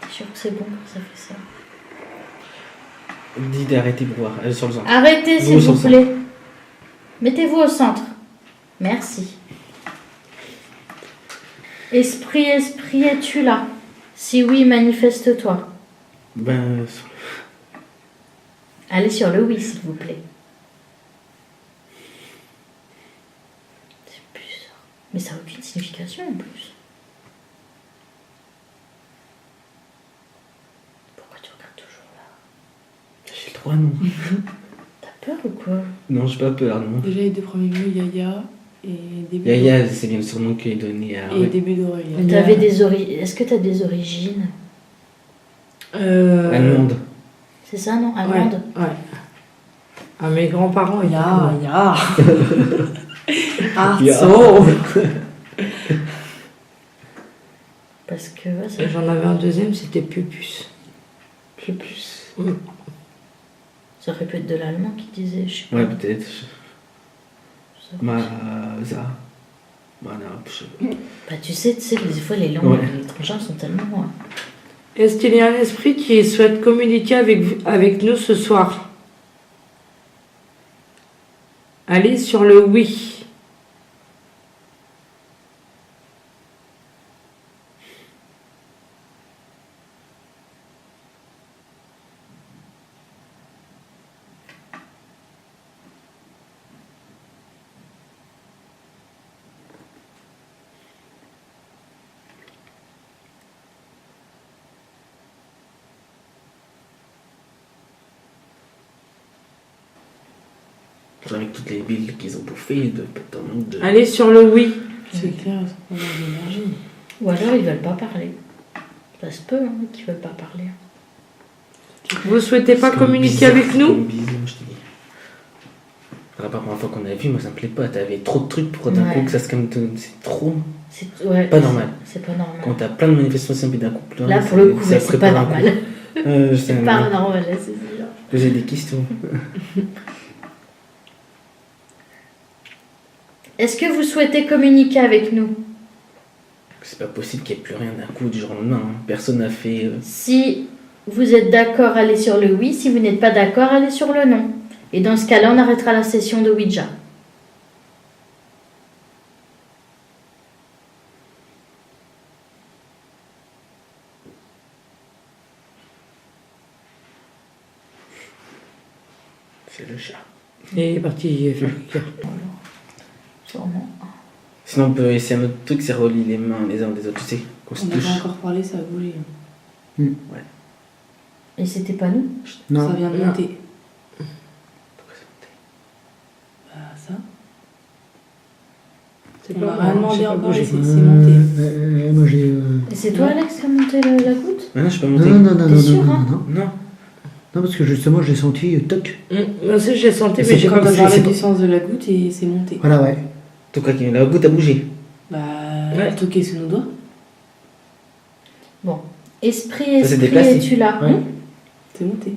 [SPEAKER 1] Je suis sûre que c'est bon quand ça fait ça.
[SPEAKER 2] Dis d'arrêter de boire. Sur le sang.
[SPEAKER 1] Arrêtez, s'il
[SPEAKER 2] Vous,
[SPEAKER 1] vous
[SPEAKER 2] sur ça.
[SPEAKER 1] plaît. Mettez-vous au centre. Merci. Esprit, esprit, es-tu là? Si oui, manifeste-toi.
[SPEAKER 2] Ben.
[SPEAKER 1] Allez sur le oui, s'il vous plaît. C'est bizarre. Mais ça n'a aucune signification en plus. Pourquoi tu regardes toujours là?
[SPEAKER 2] J'ai le droit, non?
[SPEAKER 1] T'as peur ou quoi?
[SPEAKER 2] Non, j'ai pas peur, non.
[SPEAKER 7] Déjà, les deux premiers mots, Yaya et début
[SPEAKER 2] Yaya, c'est bien le surnom qu'il est donné à.
[SPEAKER 7] et début d'Aurélien.
[SPEAKER 1] T'avais Est-ce que t'as des origines?
[SPEAKER 2] Allemande.
[SPEAKER 1] C'est ça, non? Allemande?
[SPEAKER 3] Ouais. À mes grands-parents, il y a.
[SPEAKER 7] Ya. Ah,
[SPEAKER 2] Ya.
[SPEAKER 7] so.
[SPEAKER 1] Parce que ouais, ça
[SPEAKER 3] J'en avais un deuxième, c'était Pupus.
[SPEAKER 1] fait plus.
[SPEAKER 3] Mm.
[SPEAKER 1] Ça aurait pu être de l'allemand qui disait, je sais pas.
[SPEAKER 2] Ouais, peut-être.
[SPEAKER 1] Ça-
[SPEAKER 2] Maza. Mana.
[SPEAKER 1] Bah, tu sais, des fois les langues
[SPEAKER 2] Ouais.
[SPEAKER 1] étrangères sont tellement loin.
[SPEAKER 3] Est-ce qu'il y a un esprit qui souhaite communiquer avec nous ce soir? Allez sur le oui.
[SPEAKER 2] Avec toutes les villes qu'ils ont bouffées, de de.
[SPEAKER 3] Allez sur le oui.
[SPEAKER 7] C'est clair, ça prend de l'énergie.
[SPEAKER 1] Ou alors ils veulent pas parler. Ça se peut, hein, qu'ils veulent pas parler.
[SPEAKER 3] Vous souhaitez pas
[SPEAKER 2] C'est comme
[SPEAKER 3] communiquer
[SPEAKER 2] bizarre,
[SPEAKER 3] avec
[SPEAKER 2] c'est
[SPEAKER 3] nous?
[SPEAKER 2] comme bizarre, je te dis. La première fois qu'on a vu, moi ça me plaît pas. T'avais trop de trucs pour d'un
[SPEAKER 1] Ouais.
[SPEAKER 2] coup que ça se calme. C'est trop.
[SPEAKER 1] Ouais,
[SPEAKER 2] Pas normal.
[SPEAKER 1] C'est pas normal.
[SPEAKER 2] Quand t'as plein de manifestations puis d'un coup plein.
[SPEAKER 1] Là, pour le coup,
[SPEAKER 2] ça
[SPEAKER 1] ouais, c'est pas
[SPEAKER 2] prépare un coup.
[SPEAKER 1] normal.
[SPEAKER 2] Je sais,
[SPEAKER 1] C'est pas normal, là, c'est sûr.
[SPEAKER 2] Poser des questions.
[SPEAKER 1] Est-ce que vous souhaitez communiquer avec nous?
[SPEAKER 2] C'est pas possible qu'il n'y ait plus rien d'un coup du jour au lendemain. Hein. Personne n'a fait.
[SPEAKER 1] Si vous êtes d'accord, allez sur le oui. Si vous n'êtes pas d'accord, allez sur le non. Et dans ce cas-là, on arrêtera la session de Ouija.
[SPEAKER 2] C'est le chat.
[SPEAKER 3] Il est parti faire caca.
[SPEAKER 1] Sûrement.
[SPEAKER 2] Sinon, on peut essayer un autre truc, c'est relier les mains les uns des autres, tu sais, qu'on se
[SPEAKER 7] On n'a
[SPEAKER 2] touche.
[SPEAKER 7] pas encore parlé, ça a bougé.
[SPEAKER 1] Et c'était pas nous?
[SPEAKER 5] Non.
[SPEAKER 7] Ça vient de
[SPEAKER 3] Non.
[SPEAKER 7] monter.
[SPEAKER 3] C'est
[SPEAKER 7] On
[SPEAKER 3] pas
[SPEAKER 7] m'a
[SPEAKER 3] moi,
[SPEAKER 7] rien demandé
[SPEAKER 3] j'ai pas
[SPEAKER 7] encore
[SPEAKER 3] bougé.
[SPEAKER 7] et c'est monté.
[SPEAKER 5] Moi j'ai.
[SPEAKER 1] Et c'est toi, Alex, qui a monté la goutte?
[SPEAKER 2] Ah non, je suis pas
[SPEAKER 5] Non,
[SPEAKER 2] monté.
[SPEAKER 5] non, non, non,
[SPEAKER 1] T'es
[SPEAKER 5] non,
[SPEAKER 1] sûr,
[SPEAKER 5] non,
[SPEAKER 1] hein
[SPEAKER 5] non, non.
[SPEAKER 2] Non.
[SPEAKER 5] Non, parce que justement, je l'ai senti, toc.
[SPEAKER 3] Moi aussi, j'ai senti,
[SPEAKER 5] C'est
[SPEAKER 3] mais j'ai
[SPEAKER 5] quand
[SPEAKER 3] pas
[SPEAKER 5] t'as
[SPEAKER 3] bougé.
[SPEAKER 5] parlé
[SPEAKER 7] J'ai
[SPEAKER 5] c'est
[SPEAKER 7] le sens de la goutte et c'est monté.
[SPEAKER 5] Voilà, ouais.
[SPEAKER 2] Toi, quoi, la goutte a bougé.
[SPEAKER 7] Bah,
[SPEAKER 3] Ouais.
[SPEAKER 7] toquer sur nos doigts.
[SPEAKER 1] Bon. Esprit,
[SPEAKER 2] Ça s'est
[SPEAKER 1] esprit,
[SPEAKER 2] déplacé.
[SPEAKER 1] es-tu là?
[SPEAKER 5] Ouais.
[SPEAKER 7] C'est monté.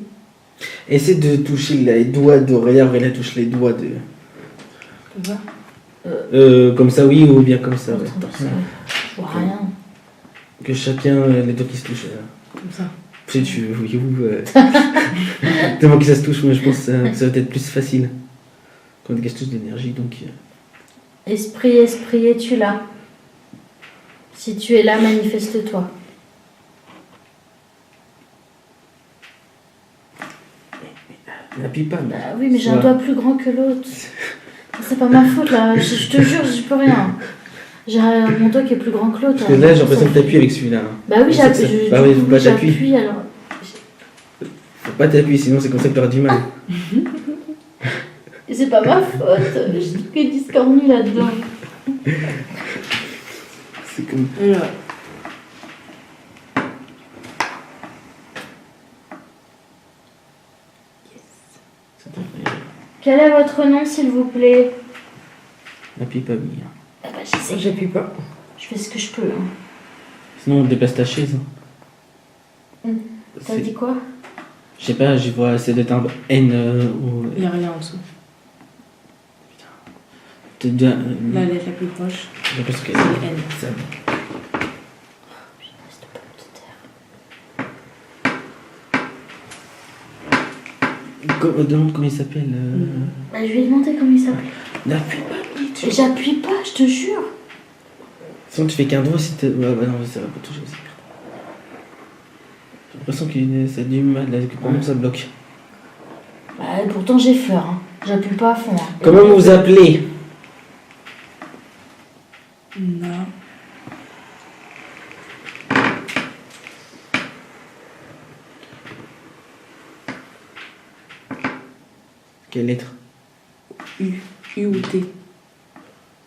[SPEAKER 2] Essaie de toucher les doigts d'Aurélia. Aurélia touche les doigts de.
[SPEAKER 7] Comme ça.
[SPEAKER 2] Comme ça, oui, ou bien comme ça, ouais.
[SPEAKER 1] Je vois rien.
[SPEAKER 2] Que chacun, les doigts qui se touchent.
[SPEAKER 7] Comme ça.
[SPEAKER 2] Si tu veux, oui, ou. Tellement que ça se touche, moi je pense que ça va être plus facile. Quand on touche d'énergie, donc.
[SPEAKER 1] Esprit, esprit, es-tu là? Si tu es là, manifeste-toi.
[SPEAKER 2] N'appuie pas, mais.
[SPEAKER 1] Bah oui, mais j'ai un
[SPEAKER 2] Ouais.
[SPEAKER 1] doigt plus grand que l'autre. C'est pas ma faute là, je te jure, j'y peux rien. J'ai mon doigt qui est plus grand que l'autre.
[SPEAKER 2] Parce que là, j'ai l'impression que t'appuies avec celui-là.
[SPEAKER 1] Bah oui,
[SPEAKER 2] C'est que ça-
[SPEAKER 1] j'appuie.
[SPEAKER 2] bah oui, faut pas t'appuyer.
[SPEAKER 1] J'appuie alors.
[SPEAKER 2] Faut pas t'appuyer, sinon c'est comme ça que tu auras du mal.
[SPEAKER 1] Et c'est pas ma faute, j'ai tout qui est discornu là-dedans.
[SPEAKER 2] C'est comme.
[SPEAKER 7] Alors,
[SPEAKER 1] Quel est votre nom, s'il vous plaît?
[SPEAKER 2] N'appuie pas bien.
[SPEAKER 1] Ah bah j'essaie,
[SPEAKER 3] J'appuie pas.
[SPEAKER 1] je fais ce que je peux. Hein.
[SPEAKER 2] Sinon, on déplace ta chaise.
[SPEAKER 1] T'as
[SPEAKER 2] C'est-
[SPEAKER 1] dit quoi?
[SPEAKER 2] Je sais pas, j'y vois, c'est d'être un N ou.
[SPEAKER 7] il n'y a rien en dessous.
[SPEAKER 2] T'es déjà.
[SPEAKER 7] La lettre la plus proche,
[SPEAKER 2] J'ai l'impression que
[SPEAKER 7] c'est N.
[SPEAKER 2] ça. Demande comment il s'appelle.
[SPEAKER 1] Bah je lui ai demandé comment il s'appelle.
[SPEAKER 2] N'appuie pas, oui, tu.
[SPEAKER 1] Et j'appuie pas, je te jure.
[SPEAKER 2] Sinon, tu fais qu'un doigt si t'es. Ouais, bah non, ça va pas toucher aussi. J'ai l'impression que ça a du mal, là, que pour moi ça bloque.
[SPEAKER 1] Bah pourtant j'ai peur, hein. J'appuie pas à fond. Hein.
[SPEAKER 2] Comment vous vous appelez?
[SPEAKER 7] Non.
[SPEAKER 2] Quelle lettre?
[SPEAKER 7] U. U ou T.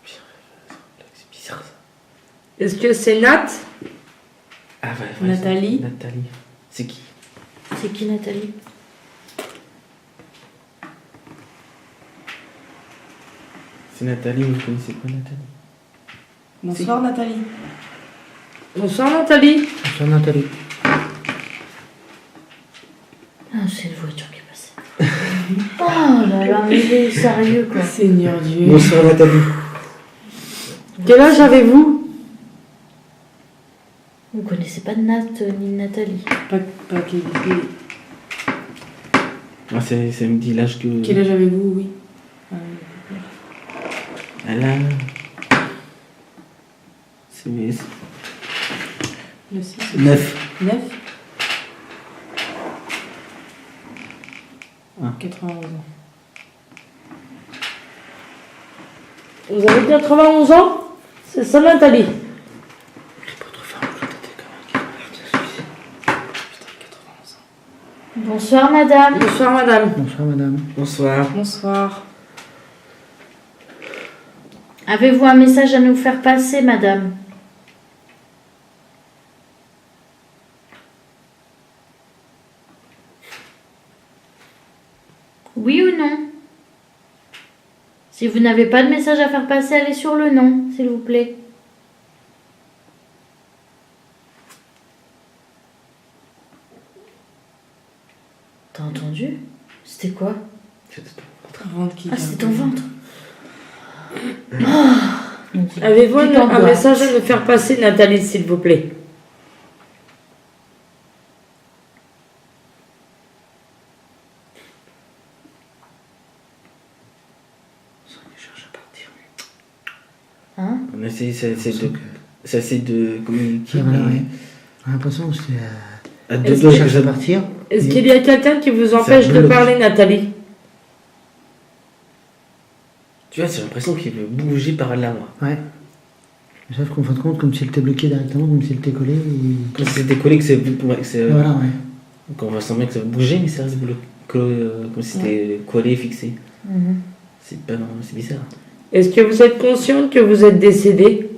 [SPEAKER 2] C'est bizarre ça.
[SPEAKER 3] Est-ce que c'est Nat?
[SPEAKER 2] Ah ouais,
[SPEAKER 7] Nathalie.
[SPEAKER 2] Nathalie. C'est qui?
[SPEAKER 1] C'est qui Nathalie?
[SPEAKER 2] C'est Nathalie, vous connaissez pas Nathalie?
[SPEAKER 7] Bonsoir Nathalie.
[SPEAKER 3] Bonsoir Nathalie.
[SPEAKER 5] Bonsoir Nathalie.
[SPEAKER 1] Ah, c'est une voiture qui est passée. Oh là là, mais il est sérieux quoi.
[SPEAKER 7] Seigneur Dieu.
[SPEAKER 2] Bonsoir Nathalie.
[SPEAKER 3] Quel âge avez-vous?
[SPEAKER 1] Vous connaissez pas de Nat ni de Nathalie.
[SPEAKER 7] Pas
[SPEAKER 2] Ah, ça me dit l'âge que.
[SPEAKER 7] quel âge avez-vous, oui.
[SPEAKER 2] Elle a. C'est.
[SPEAKER 7] Le 6.
[SPEAKER 2] 9.
[SPEAKER 7] 9.
[SPEAKER 2] Ah.
[SPEAKER 7] 91 ans.
[SPEAKER 3] Vous avez 91 ans? C'est ça Nathalie?
[SPEAKER 1] Bonsoir madame.
[SPEAKER 3] Bonsoir madame.
[SPEAKER 5] Bonsoir madame.
[SPEAKER 2] Bonsoir.
[SPEAKER 7] Bonsoir.
[SPEAKER 1] Avez-vous un message à nous faire passer, madame? Oui ou non? Si vous n'avez pas de message à faire passer, allez sur le non, s'il vous plaît. T'as entendu? C'était quoi?
[SPEAKER 7] Ventre qui
[SPEAKER 1] Ah,
[SPEAKER 7] vient.
[SPEAKER 1] c'est ton ventre.
[SPEAKER 3] Avez-vous
[SPEAKER 1] Petite
[SPEAKER 3] un
[SPEAKER 1] angoisse.
[SPEAKER 3] message à nous faire passer Nathalie, s'il vous plaît?
[SPEAKER 1] Hein?
[SPEAKER 2] On essaie, ça essaie de communiquer.
[SPEAKER 5] Voilà,
[SPEAKER 2] mais
[SPEAKER 5] ouais. J'ai l'impression que c'est
[SPEAKER 2] À deux
[SPEAKER 3] Est-ce
[SPEAKER 2] doigts
[SPEAKER 3] que-
[SPEAKER 2] que
[SPEAKER 5] cherche à
[SPEAKER 2] ça.
[SPEAKER 5] partir.
[SPEAKER 3] Est-ce qu'il y a quelqu'un qui vous empêche de
[SPEAKER 2] bloque.
[SPEAKER 3] parler Nathalie?
[SPEAKER 2] Tu vois, j'ai l'impression qu'il veut bouger par là, moi.
[SPEAKER 5] Ouais. Sauf qu'en fin de compte, comme si elle était bloquée directement, comme si elle était collée.
[SPEAKER 2] Comme si c'était collé, que c'est.
[SPEAKER 5] Voilà, ouais.
[SPEAKER 2] Donc on va sembler que ça va bouger, mais ça reste comme si c'était collé, fixé.
[SPEAKER 1] Mhm.
[SPEAKER 2] C'est pas normal, c'est bizarre.
[SPEAKER 3] Est-ce que vous êtes consciente que vous êtes décédé?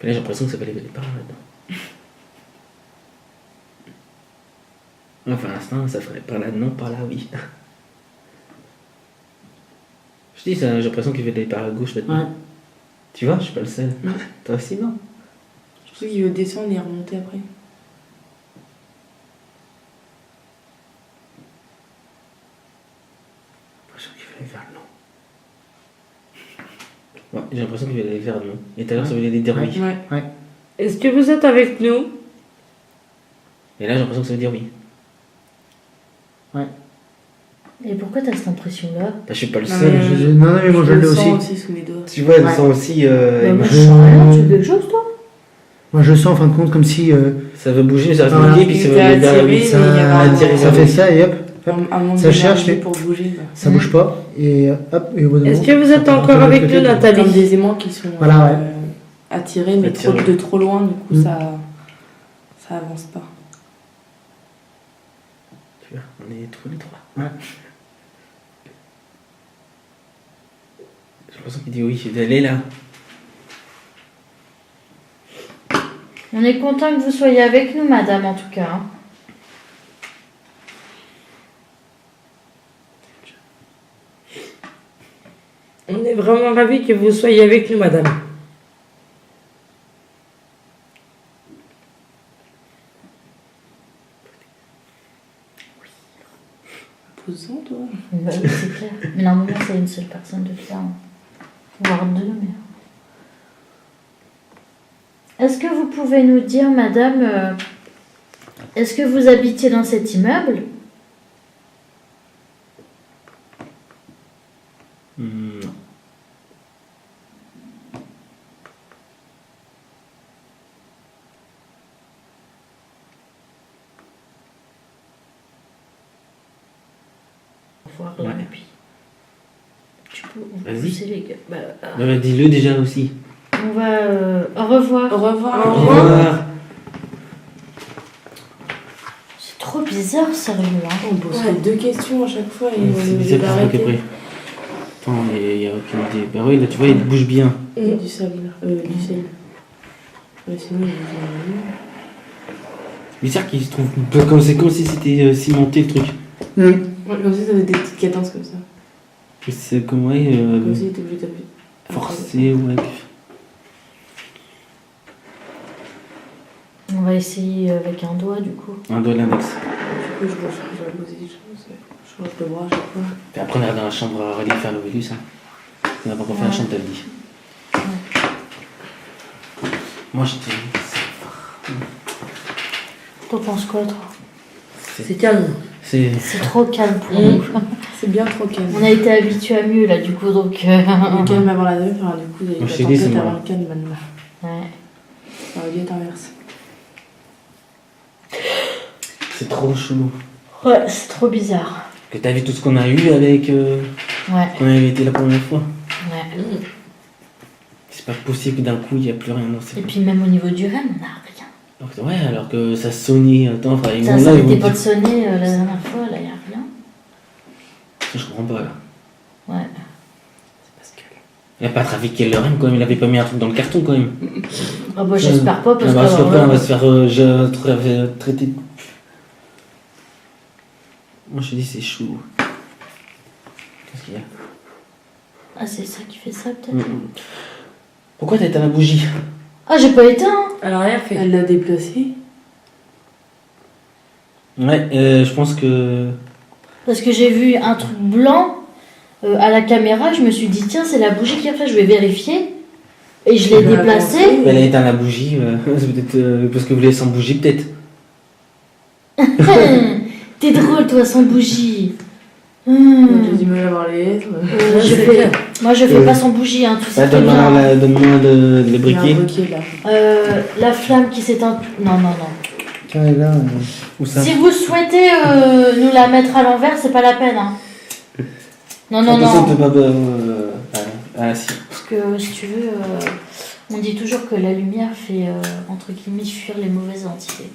[SPEAKER 2] Là, j'ai l'impression que ça va aller par là-dedans. Moi, pour l'instant, ça ferait par là, non, par là, oui. Je dis, ça, j'ai l'impression qu'il va aller par la gauche maintenant.
[SPEAKER 7] Ouais.
[SPEAKER 2] Tu vois, je suis pas le seul.
[SPEAKER 7] Ouais.
[SPEAKER 2] Toi aussi, non?
[SPEAKER 7] Je pense qu'il veut descendre et remonter après.
[SPEAKER 2] J'ai l'impression qu'il va aller vers le non. Ouais, j'ai l'impression qu'il va aller vers le non. Et tout à l'heure, ça voulait dire oui.
[SPEAKER 7] Ouais.
[SPEAKER 3] Est-ce que vous êtes avec nous?
[SPEAKER 2] Et là, j'ai l'impression que ça veut dire oui.
[SPEAKER 1] Et pourquoi t'as cette impression-là?
[SPEAKER 2] Bah, je suis pas le
[SPEAKER 7] Non,
[SPEAKER 2] seul.
[SPEAKER 7] mais,
[SPEAKER 5] Non, mais moi je
[SPEAKER 7] le
[SPEAKER 5] l'ai
[SPEAKER 7] sens
[SPEAKER 5] aussi.
[SPEAKER 7] aussi sous mes doigts.
[SPEAKER 2] Tu vois, elles
[SPEAKER 5] Ouais.
[SPEAKER 2] sont aussi.
[SPEAKER 1] Bah, moi,
[SPEAKER 5] je-
[SPEAKER 1] je sens rien, tu veux quelque chose, toi?
[SPEAKER 5] Moi je sens en fin de compte comme si
[SPEAKER 2] Ça veut bouger, mais ça reste
[SPEAKER 5] Voilà.
[SPEAKER 2] bloqué, puis ça
[SPEAKER 7] Il
[SPEAKER 2] va
[SPEAKER 7] t'a
[SPEAKER 2] aller vers
[SPEAKER 7] attiré,
[SPEAKER 2] oui.
[SPEAKER 7] mais il y
[SPEAKER 5] ça,
[SPEAKER 7] avait un
[SPEAKER 2] attiré,
[SPEAKER 5] ça fait ça et hop,
[SPEAKER 7] Un moment
[SPEAKER 5] Ça cherche,
[SPEAKER 7] d'énergie
[SPEAKER 5] mais-
[SPEAKER 7] pour bouger. Quoi.
[SPEAKER 5] ça bouge pas et hop, et au bout d'un
[SPEAKER 3] Est-ce
[SPEAKER 5] moment,
[SPEAKER 3] que vous
[SPEAKER 5] ça
[SPEAKER 3] êtes
[SPEAKER 5] part
[SPEAKER 3] encore
[SPEAKER 5] de l'autre
[SPEAKER 3] avec
[SPEAKER 5] côté,
[SPEAKER 3] nous,
[SPEAKER 5] quoi.
[SPEAKER 3] Nathalie?
[SPEAKER 7] Comme des aimants qui sont
[SPEAKER 5] Voilà, ouais.
[SPEAKER 7] attirés, mais
[SPEAKER 2] Attirés.
[SPEAKER 7] de trop loin, du coup,
[SPEAKER 5] Mm.
[SPEAKER 7] ça avance pas.
[SPEAKER 2] Tu vois, on est tous les trois.
[SPEAKER 5] Ouais.
[SPEAKER 2] J'ai l'impression qu'il dit oui, elle est là.
[SPEAKER 1] On est content que vous soyez avec nous, madame, en tout cas. Hein.
[SPEAKER 3] On est vraiment ravis que vous soyez avec nous, madame.
[SPEAKER 7] Posant, toi.
[SPEAKER 1] Bah oui, c'est clair. Mais normalement, c'est une seule personne de faire. Hein. Voire deux, mais... Est-ce que vous pouvez nous dire, madame, est-ce que vous habitiez dans cet immeuble?
[SPEAKER 2] Non.
[SPEAKER 1] Voir,
[SPEAKER 2] Ouais.
[SPEAKER 1] et puis... Tu peux
[SPEAKER 2] Vas-y.
[SPEAKER 1] pousser les gars. Bah,
[SPEAKER 2] Bah, dis-le déjà aussi.
[SPEAKER 1] on va... au revoir.
[SPEAKER 7] Au revoir.
[SPEAKER 3] Au
[SPEAKER 2] Au
[SPEAKER 3] revoir.
[SPEAKER 2] revoir.
[SPEAKER 1] C'est trop bizarre, sérieux. Hein.
[SPEAKER 7] On poserait deux questions à chaque fois et on
[SPEAKER 2] C'est
[SPEAKER 7] est
[SPEAKER 2] bizarre parce
[SPEAKER 7] d'arrêter.
[SPEAKER 2] qu'après. Attends, il n'y a aucune idée. Bah oui, là tu vois, il bouge bien.
[SPEAKER 7] Il y a du sable. Du sel. Ouais, sinon, il y a
[SPEAKER 2] Bizarre qu'il se trouve un peu comme c'est comme si c'était cimenté le truc.
[SPEAKER 7] Ouais, comme si ça faisait des petites cadences comme ça.
[SPEAKER 2] C'est comme ouais,
[SPEAKER 7] Comme si t'étais obligé de taper.
[SPEAKER 2] forcé, ouais.
[SPEAKER 1] On va essayer avec un doigt, du coup.
[SPEAKER 2] Un doigt de l'index.
[SPEAKER 7] Du coup, je recharge la position. Je change de bras à chaque fois.
[SPEAKER 2] Et après on ira dans la chambre à Aurélie faire l'ovulus. Hein. On n'a pas encore fait la chambre, t'as dit. Moi je te.
[SPEAKER 1] T'en penses quoi, toi?
[SPEAKER 3] C'est calme.
[SPEAKER 2] C'est.
[SPEAKER 1] C'est trop calme pour nous.
[SPEAKER 7] C'est bien trop calme.
[SPEAKER 1] On a été habitués à mieux, là, du coup, donc...
[SPEAKER 7] Le calme avant la demi, enfin, du coup, il y a
[SPEAKER 2] Moi,
[SPEAKER 7] eu
[SPEAKER 2] je
[SPEAKER 7] la
[SPEAKER 2] t'ai dit, c'est
[SPEAKER 7] tempête
[SPEAKER 2] moi.
[SPEAKER 7] avant le calme maintenant.
[SPEAKER 1] Ouais.
[SPEAKER 7] Ça aurait dû être inverse.
[SPEAKER 2] C'est trop chelou.
[SPEAKER 1] Ouais, c'est trop bizarre.
[SPEAKER 2] Que t'as vu tout ce qu'on a eu avec.
[SPEAKER 1] Ouais,
[SPEAKER 2] Quand on avait été la première fois.
[SPEAKER 1] ouais.
[SPEAKER 2] C'est pas possible que d'un coup il n'y a plus rien. Non, c'est
[SPEAKER 1] Et puis même au niveau du REM, on n'a rien.
[SPEAKER 2] Donc, ouais, alors que ça sonnait. Attends, enfin, ils
[SPEAKER 1] Ça
[SPEAKER 2] vont là, ils
[SPEAKER 1] s'arrêtait
[SPEAKER 2] vont
[SPEAKER 1] pas de
[SPEAKER 2] dire-
[SPEAKER 1] sonner la dernière fois, là, il n'y a rien.
[SPEAKER 2] Je comprends pas là.
[SPEAKER 1] Ouais.
[SPEAKER 2] Il a pas trafiqué le REM quand même, il avait pas mis un truc dans le carton quand même.
[SPEAKER 1] Ah bah j'espère pas, parce
[SPEAKER 2] on va se
[SPEAKER 1] que...
[SPEAKER 2] faire, on va se faire traiter. Moi je te dis c'est chaud. Qu'est-ce qu'il y a?
[SPEAKER 1] Ah, c'est ça qui fait ça, peut-être.
[SPEAKER 2] Pourquoi t'as éteint la bougie?
[SPEAKER 1] Ah, j'ai pas éteint.
[SPEAKER 3] Elle a rien fait.
[SPEAKER 7] Elle l'a déplacé.
[SPEAKER 2] Ouais, je pense que.
[SPEAKER 1] Parce que j'ai vu un truc blanc à la caméra, je me suis dit, tiens, c'est la bougie qui a fait, je vais vérifier. Et je l'ai
[SPEAKER 7] Elle a
[SPEAKER 1] déplacée.
[SPEAKER 7] avancé.
[SPEAKER 2] Elle a éteint la bougie, c'est peut-être parce que vous voulez sans bougie peut-être.
[SPEAKER 1] T'es drôle, toi, sans bougie.
[SPEAKER 7] J'ai du mal à voir les lettres.
[SPEAKER 1] Moi, je fais pas sans bougie, hein, tout ça.
[SPEAKER 2] Ah, donne-moi les
[SPEAKER 7] Il y a
[SPEAKER 2] briquets.
[SPEAKER 7] un briquet là.
[SPEAKER 1] La flamme qui s'éteint. Non, non, non.
[SPEAKER 5] Tiens, et là,
[SPEAKER 2] Où ça?
[SPEAKER 1] Si vous souhaitez nous la mettre à l'envers, c'est pas la peine. Hein. Non, non,
[SPEAKER 2] Attention,
[SPEAKER 1] non.
[SPEAKER 2] t'es pas. Ah, si.
[SPEAKER 1] Parce que si tu veux, on dit toujours que la lumière fait, entre guillemets, fuir les mauvaises entités.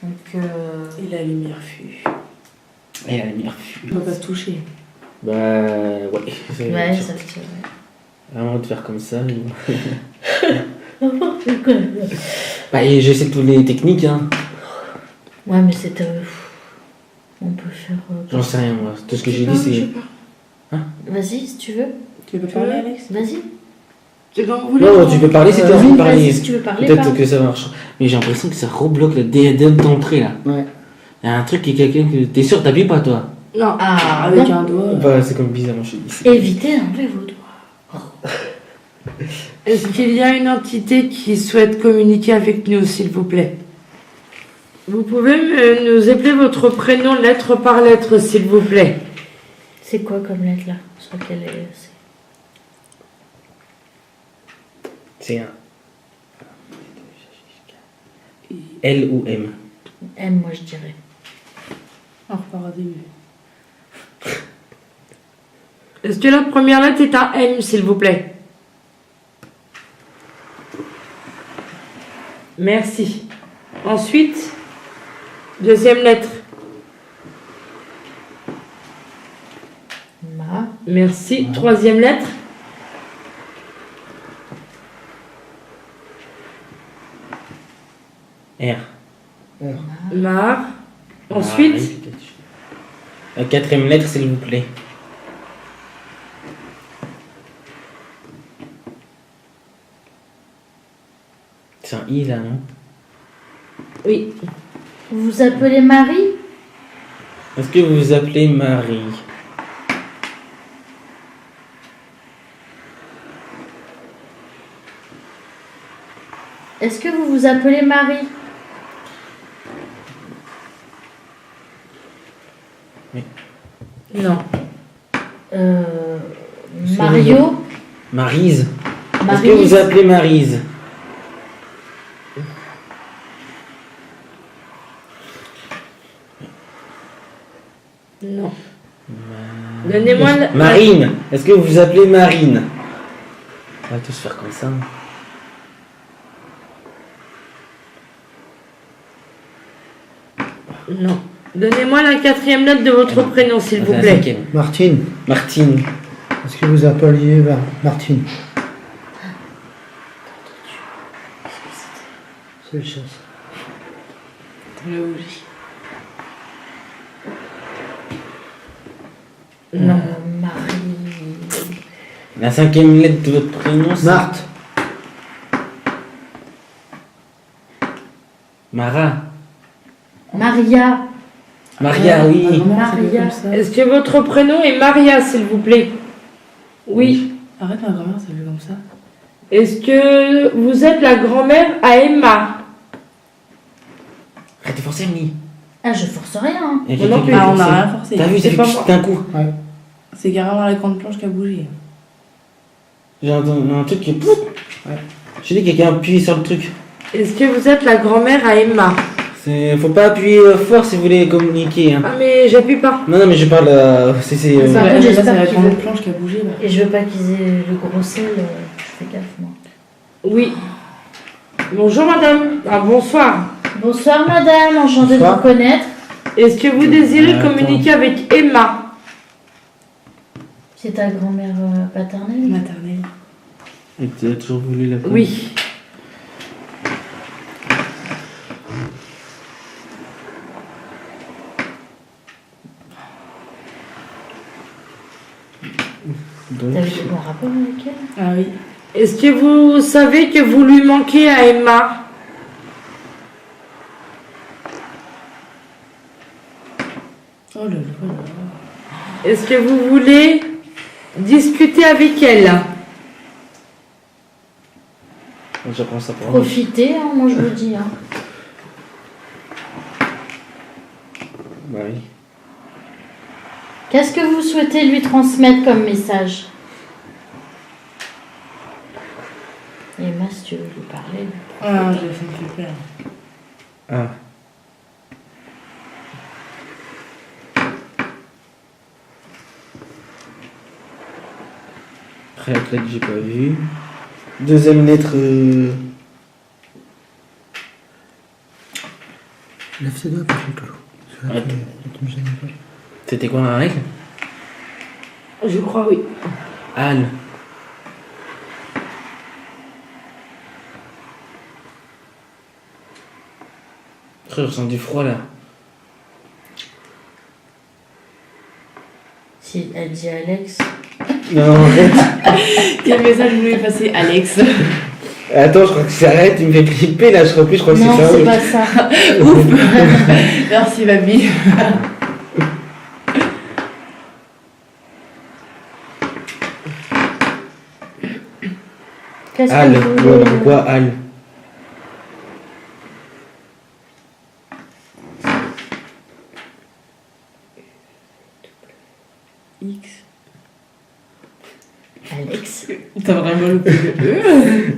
[SPEAKER 1] Donc,
[SPEAKER 7] Et la lumière fut.
[SPEAKER 2] Et la lumière
[SPEAKER 7] On peut pas se toucher.
[SPEAKER 2] Bah, ouais.
[SPEAKER 1] Ouais, ça se tient.
[SPEAKER 2] Vraiment de faire comme ça. Bah, et je sais toutes les techniques, hein.
[SPEAKER 1] Ouais, mais c'est. On peut faire.
[SPEAKER 2] J'en sais rien, moi. Tout ce que j'ai
[SPEAKER 7] Je
[SPEAKER 2] dit,
[SPEAKER 7] sais
[SPEAKER 2] c'est.
[SPEAKER 7] pas.
[SPEAKER 1] Vas-y, si tu veux.
[SPEAKER 7] Tu veux parler, Alex?
[SPEAKER 1] Vas-y.
[SPEAKER 7] C'est comme vous voulez.
[SPEAKER 2] Non, tu peux parler si tu as envie de parler.
[SPEAKER 1] Vas-y, si tu veux parler.
[SPEAKER 2] Peut-être
[SPEAKER 1] parle.
[SPEAKER 2] que ça marche. Mais j'ai l'impression que ça rebloque le DDM d'entrée, là.
[SPEAKER 5] Ouais.
[SPEAKER 2] Il y a un truc qui est quelqu'un que. T'es sûr, t'appuies pas, toi?
[SPEAKER 7] Non,
[SPEAKER 1] Ah,
[SPEAKER 7] avec
[SPEAKER 1] non.
[SPEAKER 7] un doigt.
[SPEAKER 2] Bah, c'est comme bizarre, moi, je dis.
[SPEAKER 1] Évitez d'enlever vos doigts.
[SPEAKER 3] Est-ce qu'il y a une entité qui souhaite communiquer avec nous, s'il vous plaît? Vous pouvez nous appeler votre prénom lettre par lettre, s'il vous plaît.
[SPEAKER 1] C'est quoi comme lettre là? Je crois qu'elle est.
[SPEAKER 2] C'est un. L ou M?
[SPEAKER 1] M, moi je dirais.
[SPEAKER 7] On repart au début.
[SPEAKER 3] Est-ce que la première lettre est un M, s'il vous plaît? Merci. Ensuite, deuxième lettre.
[SPEAKER 1] Ma.
[SPEAKER 3] Merci. Troisième lettre.
[SPEAKER 2] R.
[SPEAKER 3] Mar. Ensuite,
[SPEAKER 2] Marie, peut-être. La quatrième lettre, s'il vous plaît. C'est un I, là, non?
[SPEAKER 3] oui.
[SPEAKER 1] Vous vous appelez Marie?
[SPEAKER 2] Est-ce que vous vous appelez Marie?
[SPEAKER 1] Est-ce que vous vous appelez Marie?
[SPEAKER 3] Non.
[SPEAKER 1] Mario?
[SPEAKER 2] Maryse? Est-ce que
[SPEAKER 1] Maryse.
[SPEAKER 2] vous appelez Maryse?
[SPEAKER 3] Non. Donnez-moi la...
[SPEAKER 2] Marine? Est-ce que vous vous appelez Marine? On va tous faire comme ça.
[SPEAKER 3] Non. Donnez-moi la quatrième lettre de votre prénom, s'il vous
[SPEAKER 2] C'est la
[SPEAKER 3] plaît.
[SPEAKER 2] cinquième.
[SPEAKER 5] Martine,
[SPEAKER 2] Martine.
[SPEAKER 5] est-ce que vous appeliez Martine? C'est le chasse.
[SPEAKER 7] Le
[SPEAKER 3] Non.
[SPEAKER 1] Marie.
[SPEAKER 2] La cinquième lettre de votre prénom, c'est
[SPEAKER 5] Marthe,
[SPEAKER 2] Mara.
[SPEAKER 1] Maria.
[SPEAKER 2] Maria, oui.
[SPEAKER 1] Maria.
[SPEAKER 3] Est-ce que votre prénom est Maria, s'il vous plaît? Oui.
[SPEAKER 7] Arrête, ma grand-mère, ça fait comme ça.
[SPEAKER 3] Est-ce que vous êtes la grand-mère à Emma?
[SPEAKER 2] Arrête de forcer, Emily.
[SPEAKER 1] Ah, je force rien. Hein.
[SPEAKER 2] Il y a
[SPEAKER 3] Moi non
[SPEAKER 2] quelqu'un
[SPEAKER 3] plus.
[SPEAKER 2] qui
[SPEAKER 7] Ah, on
[SPEAKER 2] a
[SPEAKER 7] n'a
[SPEAKER 2] forcé.
[SPEAKER 7] rien forcé.
[SPEAKER 2] T'as vu,
[SPEAKER 3] C'est
[SPEAKER 2] c'est
[SPEAKER 3] pas
[SPEAKER 2] fait
[SPEAKER 3] moi.
[SPEAKER 2] d'un coup.
[SPEAKER 5] ouais.
[SPEAKER 7] C'est carrément la grande planche qui a bougé.
[SPEAKER 2] J'ai entendu un truc qui. Ouais. J'ai dit quelqu'un a appuyé sur le truc.
[SPEAKER 3] Est-ce que vous êtes la grand-mère à Emma?
[SPEAKER 2] Faut pas appuyer fort si vous voulez communiquer. Hein.
[SPEAKER 3] Ah, mais j'appuie pas.
[SPEAKER 2] Non, mais je parle. C'est.
[SPEAKER 1] Par contre,
[SPEAKER 7] Là,
[SPEAKER 1] j'espère
[SPEAKER 7] c'est la
[SPEAKER 1] qu'il
[SPEAKER 7] grande
[SPEAKER 1] veut-
[SPEAKER 7] planche qui a bougé. Là.
[SPEAKER 1] Et je veux pas qu'ils aient le gros sel. Je fais gaffe, moi.
[SPEAKER 3] Oui. Bonjour, madame. Ah, bonsoir.
[SPEAKER 1] Bonsoir, madame. Enchantée de
[SPEAKER 5] Bonsoir.
[SPEAKER 1] vous connaître.
[SPEAKER 3] Est-ce que vous désirez
[SPEAKER 2] Attends.
[SPEAKER 3] communiquer avec Emma?
[SPEAKER 1] C'est ta grand-mère paternelle?
[SPEAKER 7] Maternelle.
[SPEAKER 2] Et tu as toujours voulu la
[SPEAKER 3] Oui.
[SPEAKER 2] Donc,
[SPEAKER 1] T'avais des bons rapports avec elle?
[SPEAKER 7] Ah oui.
[SPEAKER 3] Est-ce que vous savez que vous lui manquez à Emma?
[SPEAKER 7] Oh là là là.
[SPEAKER 3] Est-ce que vous voulez discuter avec elle?
[SPEAKER 2] j'apprends ça pour
[SPEAKER 1] Profitez, hein, moi je vous dis. Hein.
[SPEAKER 2] Bah oui.
[SPEAKER 1] Qu'est-ce que vous souhaitez lui transmettre comme message? Emma, si tu veux lui parler.
[SPEAKER 7] Ah, ça me fait peur.
[SPEAKER 2] Ah. Première lettre, j'ai pas vu. Deuxième lettre.
[SPEAKER 5] lève ses doigts, par contre.
[SPEAKER 2] Attends. C'était quoi la règle?
[SPEAKER 3] Je crois, oui.
[SPEAKER 2] Al. Frère, je sens du froid là.
[SPEAKER 1] Si elle dit Alex.
[SPEAKER 2] Non, arrête.
[SPEAKER 7] Quel message vous voulez passer, Alex?
[SPEAKER 2] Attends, je crois que c'est arrête, il me fait flipper là, je crois que
[SPEAKER 1] Non,
[SPEAKER 2] c'est ça.
[SPEAKER 1] c'est
[SPEAKER 2] oui.
[SPEAKER 1] pas ça.
[SPEAKER 7] Ouf. Merci, mamie.
[SPEAKER 1] Qu'est-ce
[SPEAKER 2] Al,
[SPEAKER 1] que vous
[SPEAKER 2] ouais,
[SPEAKER 1] voulez
[SPEAKER 2] pourquoi Al?
[SPEAKER 7] X.
[SPEAKER 1] Alex.
[SPEAKER 7] T'as vraiment loupé le E.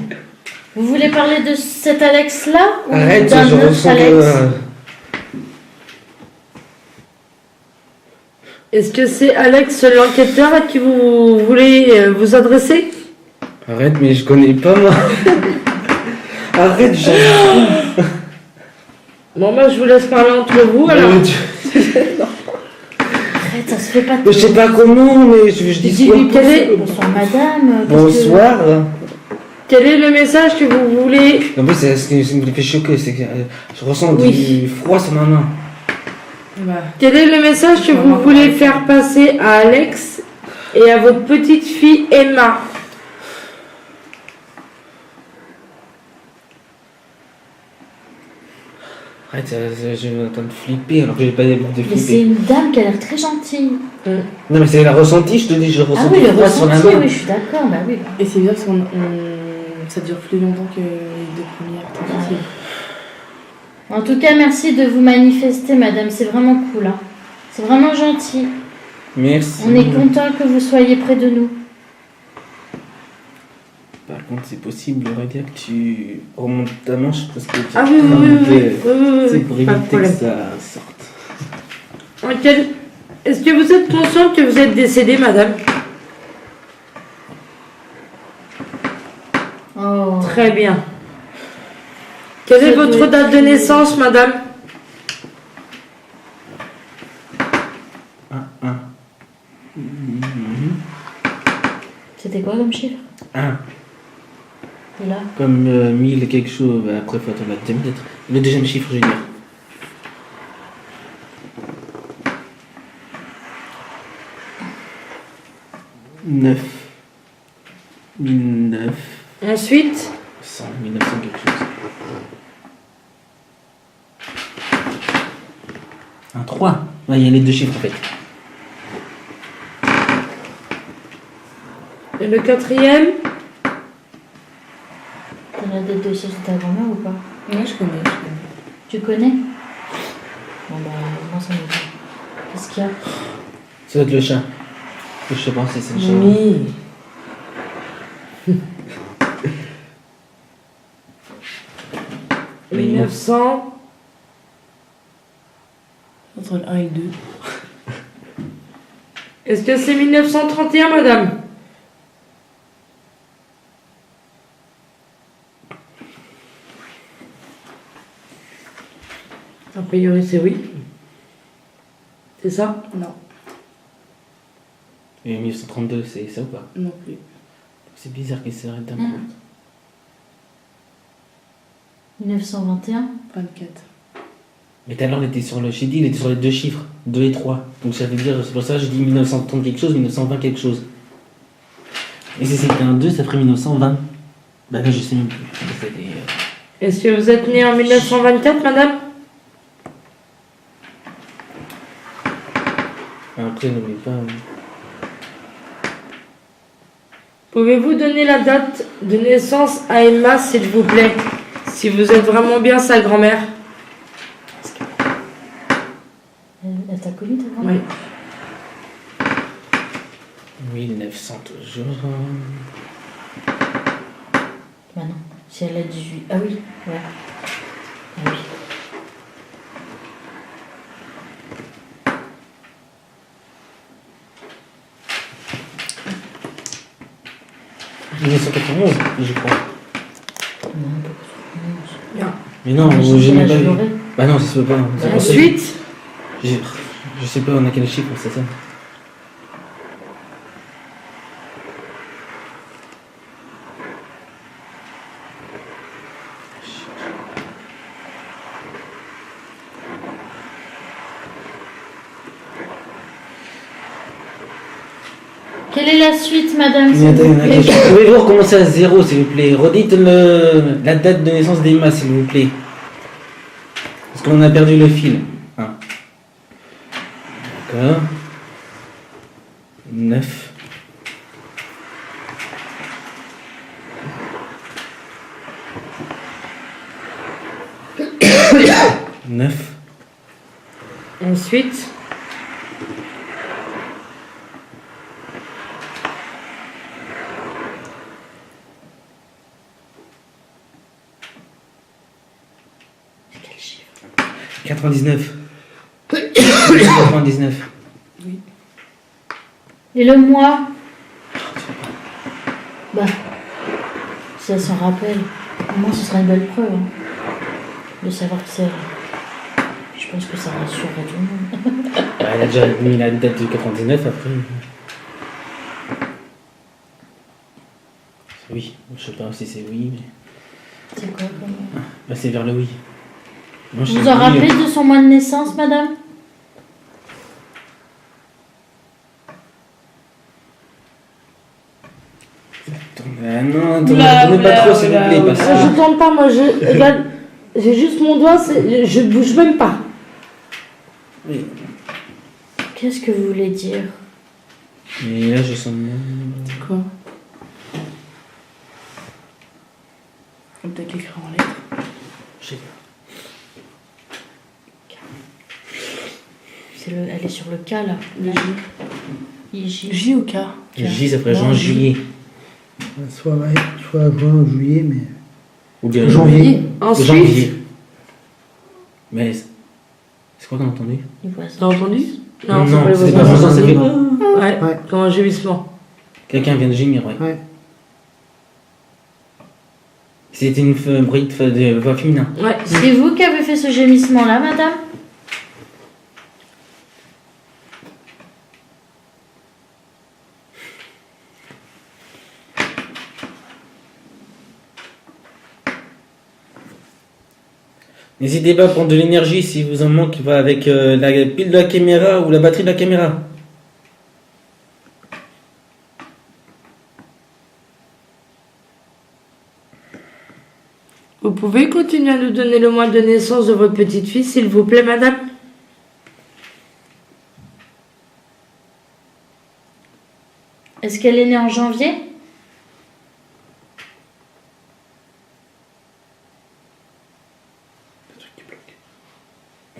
[SPEAKER 1] Vous voulez parler de cet Alex-là ou
[SPEAKER 2] Arrête,
[SPEAKER 1] d'un
[SPEAKER 2] je
[SPEAKER 1] autre
[SPEAKER 2] ressens
[SPEAKER 1] Alex
[SPEAKER 2] que...
[SPEAKER 3] Est-ce que c'est Alex l'enquêteur à qui vous voulez vous adresser?
[SPEAKER 2] Arrête, mais je connais pas moi. Arrête, j'en
[SPEAKER 3] Bon, moi, je vous laisse parler entre vous, alors.
[SPEAKER 1] Arrête, ça se fait pas.
[SPEAKER 2] Je sais pas comment, mais je dis
[SPEAKER 3] Dis-lui quel est...
[SPEAKER 1] Bonsoir madame. qu'est-ce que-
[SPEAKER 2] Bonsoir.
[SPEAKER 3] Quel est le message que vous voulez?
[SPEAKER 2] En plus, c'est ce qui me fait choquer, c'est que je ressens
[SPEAKER 3] Oui.
[SPEAKER 2] du froid sur ma main.
[SPEAKER 7] Bah,
[SPEAKER 3] Quel est le message que vous voulez faire passer à Alex et à votre petite fille Emma?
[SPEAKER 2] Arrête, je suis en train de flipper alors que j'ai pas des bouts de
[SPEAKER 1] Mais c'est
[SPEAKER 2] flipper.
[SPEAKER 1] une dame qui a l'air très gentille.
[SPEAKER 2] Non, mais c'est la ressenti, je te dis, je ressens
[SPEAKER 1] Ah oui,
[SPEAKER 2] du
[SPEAKER 1] le
[SPEAKER 2] froid sur la
[SPEAKER 1] ressenti,
[SPEAKER 2] main.
[SPEAKER 1] oui, je suis d'accord, bah oui.
[SPEAKER 7] et c'est bien parce qu'on ça dure plus longtemps que les deux premières tentatives.
[SPEAKER 1] En tout cas, merci de vous manifester, madame. C'est vraiment cool. Hein. C'est vraiment gentil.
[SPEAKER 2] Merci.
[SPEAKER 1] On est content que vous soyez près de nous.
[SPEAKER 2] Par contre, c'est possible, j'aurais dire que tu remontes ta manche parce que tu
[SPEAKER 3] Ah oui, oui, oui, oui, oui,
[SPEAKER 2] c'est pour
[SPEAKER 3] pas de
[SPEAKER 2] éviter que
[SPEAKER 3] problème.
[SPEAKER 2] ça sorte.
[SPEAKER 3] Est-ce que vous êtes consciente que vous êtes décédée, madame?
[SPEAKER 1] Oh.
[SPEAKER 3] Très bien. Quelle est
[SPEAKER 1] Ça
[SPEAKER 3] votre
[SPEAKER 1] doit
[SPEAKER 3] date de
[SPEAKER 1] être-
[SPEAKER 3] naissance, madame?
[SPEAKER 2] Un.
[SPEAKER 1] C'était quoi comme chiffre?
[SPEAKER 2] Un.
[SPEAKER 1] Là.
[SPEAKER 2] Comme 1000 et quelque chose, bah, après faut attendre la deuxième lettre. Le deuxième chiffre, je veux dire. Neuf. 1009.
[SPEAKER 3] Ensuite,
[SPEAKER 2] 100, 1900 quelque chose. Un 3. Ouais, il y a les deux chiffres en fait.
[SPEAKER 3] et le quatrième?
[SPEAKER 1] T'as la date de chez ta grand-mère ou pas?
[SPEAKER 7] Ouais, je connais.
[SPEAKER 1] Tu connais? Bon bah, moi ça me dit. Qu'est-ce qu'il y a?
[SPEAKER 2] Ça doit être le chat. Je sais pas si c'est le chat.
[SPEAKER 3] Oui. 1900.
[SPEAKER 7] Entre le 1 et le 2.
[SPEAKER 3] Est-ce que c'est 1931, madame? A priori, c'est oui. C'est ça?
[SPEAKER 7] Non,
[SPEAKER 2] Et 1932, c'est ça ou pas?
[SPEAKER 7] non plus.
[SPEAKER 2] C'est bizarre qu'il s'arrête d'un coup.
[SPEAKER 1] 1921?
[SPEAKER 7] 24.
[SPEAKER 2] Mais tout à l'heure, il était sur le j'ai dit, il était sur les deux chiffres, 2 et 3. Donc ça veut dire, c'est pour ça que je dis 1930 quelque chose, 1920 quelque chose. Et si c'était un 2, ça ferait 1920. Bah là, je sais même plus. C'était,
[SPEAKER 3] Est-ce que vous êtes née en 1924, madame?
[SPEAKER 2] Après, n'oublie pas.
[SPEAKER 3] Pouvez-vous donner la date de naissance à Emma, s'il vous plaît? Si vous êtes vraiment bien sa grand-mère.
[SPEAKER 1] Elle t'a connu ta grand-mère?
[SPEAKER 3] Oui.
[SPEAKER 2] 1900 toujours.
[SPEAKER 1] Bah non. Si elle a 18. Ah oui, ouais. Ah oui.
[SPEAKER 2] – 1991, je crois.
[SPEAKER 1] Non,
[SPEAKER 2] Mais non,
[SPEAKER 1] Imagine
[SPEAKER 2] j'ai
[SPEAKER 1] quel
[SPEAKER 2] même
[SPEAKER 1] âge
[SPEAKER 2] pas vu.
[SPEAKER 1] j'aurais.
[SPEAKER 2] Bah non, ça se peut pas. C'est pour ça que
[SPEAKER 3] Ensuite,
[SPEAKER 2] je sais pas on a quel chiffre, c'est ça.
[SPEAKER 1] Quelle est la suite, madame, s'il
[SPEAKER 2] Mais
[SPEAKER 1] vous
[SPEAKER 2] attendez,
[SPEAKER 1] plaît?
[SPEAKER 2] pouvez-vous recommencer à 0, s'il vous plaît? Redites la date de naissance d'Emma, s'il vous plaît. Parce qu'on a perdu le fil. Ah. D'accord. 9. Neuf.
[SPEAKER 3] Ensuite,
[SPEAKER 1] Quel chiffre?
[SPEAKER 2] 99. 99.
[SPEAKER 1] Et le mois? Bah, si elle s'en rappelle, au moins ce sera une belle preuve, hein, de savoir que c'est elle. Je pense que ça rassurerait tout le monde.
[SPEAKER 2] Bah, elle a déjà mis la date de 99 après. Oui, je sais pas si c'est oui, mais.
[SPEAKER 1] C'est quoi comme...
[SPEAKER 2] Bah, c'est vers le oui. Moi, je
[SPEAKER 1] Vous
[SPEAKER 2] sais
[SPEAKER 1] vous en
[SPEAKER 2] oui,
[SPEAKER 1] rappelez de son mois de naissance, madame?
[SPEAKER 2] Non, attendez,
[SPEAKER 3] Oula,
[SPEAKER 2] attendez pas
[SPEAKER 3] oula,
[SPEAKER 2] trop, s'il vous
[SPEAKER 3] oula,
[SPEAKER 2] plaît.
[SPEAKER 3] oula.
[SPEAKER 2] Parce
[SPEAKER 3] Je
[SPEAKER 2] que...
[SPEAKER 3] tourne pas, moi, regarde, j'ai juste mon doigt, je bouge même pas.
[SPEAKER 2] Oui.
[SPEAKER 1] Qu'est-ce que vous voulez dire?
[SPEAKER 2] Mais là, je sens.
[SPEAKER 7] Quoi? Faut peut-être l'écrire en lettres.
[SPEAKER 2] Je sais pas.
[SPEAKER 1] Elle est sur le K, là.
[SPEAKER 7] Le
[SPEAKER 1] IJ.
[SPEAKER 7] J ou K?
[SPEAKER 2] J, ça ferait
[SPEAKER 7] Non,
[SPEAKER 2] juin-juillet.
[SPEAKER 5] Soit juin ou juillet, mais.
[SPEAKER 2] Ou bien
[SPEAKER 5] Janvier.
[SPEAKER 3] Ensuite,
[SPEAKER 2] janvier. Mais c'est quoi qu'on a entendu?
[SPEAKER 1] Les voisins.
[SPEAKER 3] t'as entendu?
[SPEAKER 2] Non,
[SPEAKER 3] c'est pas les
[SPEAKER 2] c'est
[SPEAKER 3] voisins.
[SPEAKER 2] pas voisin, ça fait.
[SPEAKER 3] Ouais,
[SPEAKER 5] Ouais.
[SPEAKER 3] comme un gémissement.
[SPEAKER 2] Quelqu'un vient de gémir, ouais.
[SPEAKER 5] Ouais.
[SPEAKER 2] C'était une bruit de voix féminin.
[SPEAKER 3] Ouais,
[SPEAKER 1] C'est vous qui avez fait ce gémissement-là, madame?
[SPEAKER 2] N'hésitez pas à prendre de l'énergie si vous en manque avec la pile de la caméra ou la batterie de la caméra.
[SPEAKER 3] Vous pouvez continuer à nous donner le mois de naissance de votre petite fille, s'il vous plaît, madame?
[SPEAKER 1] Est-ce qu'elle est née en janvier?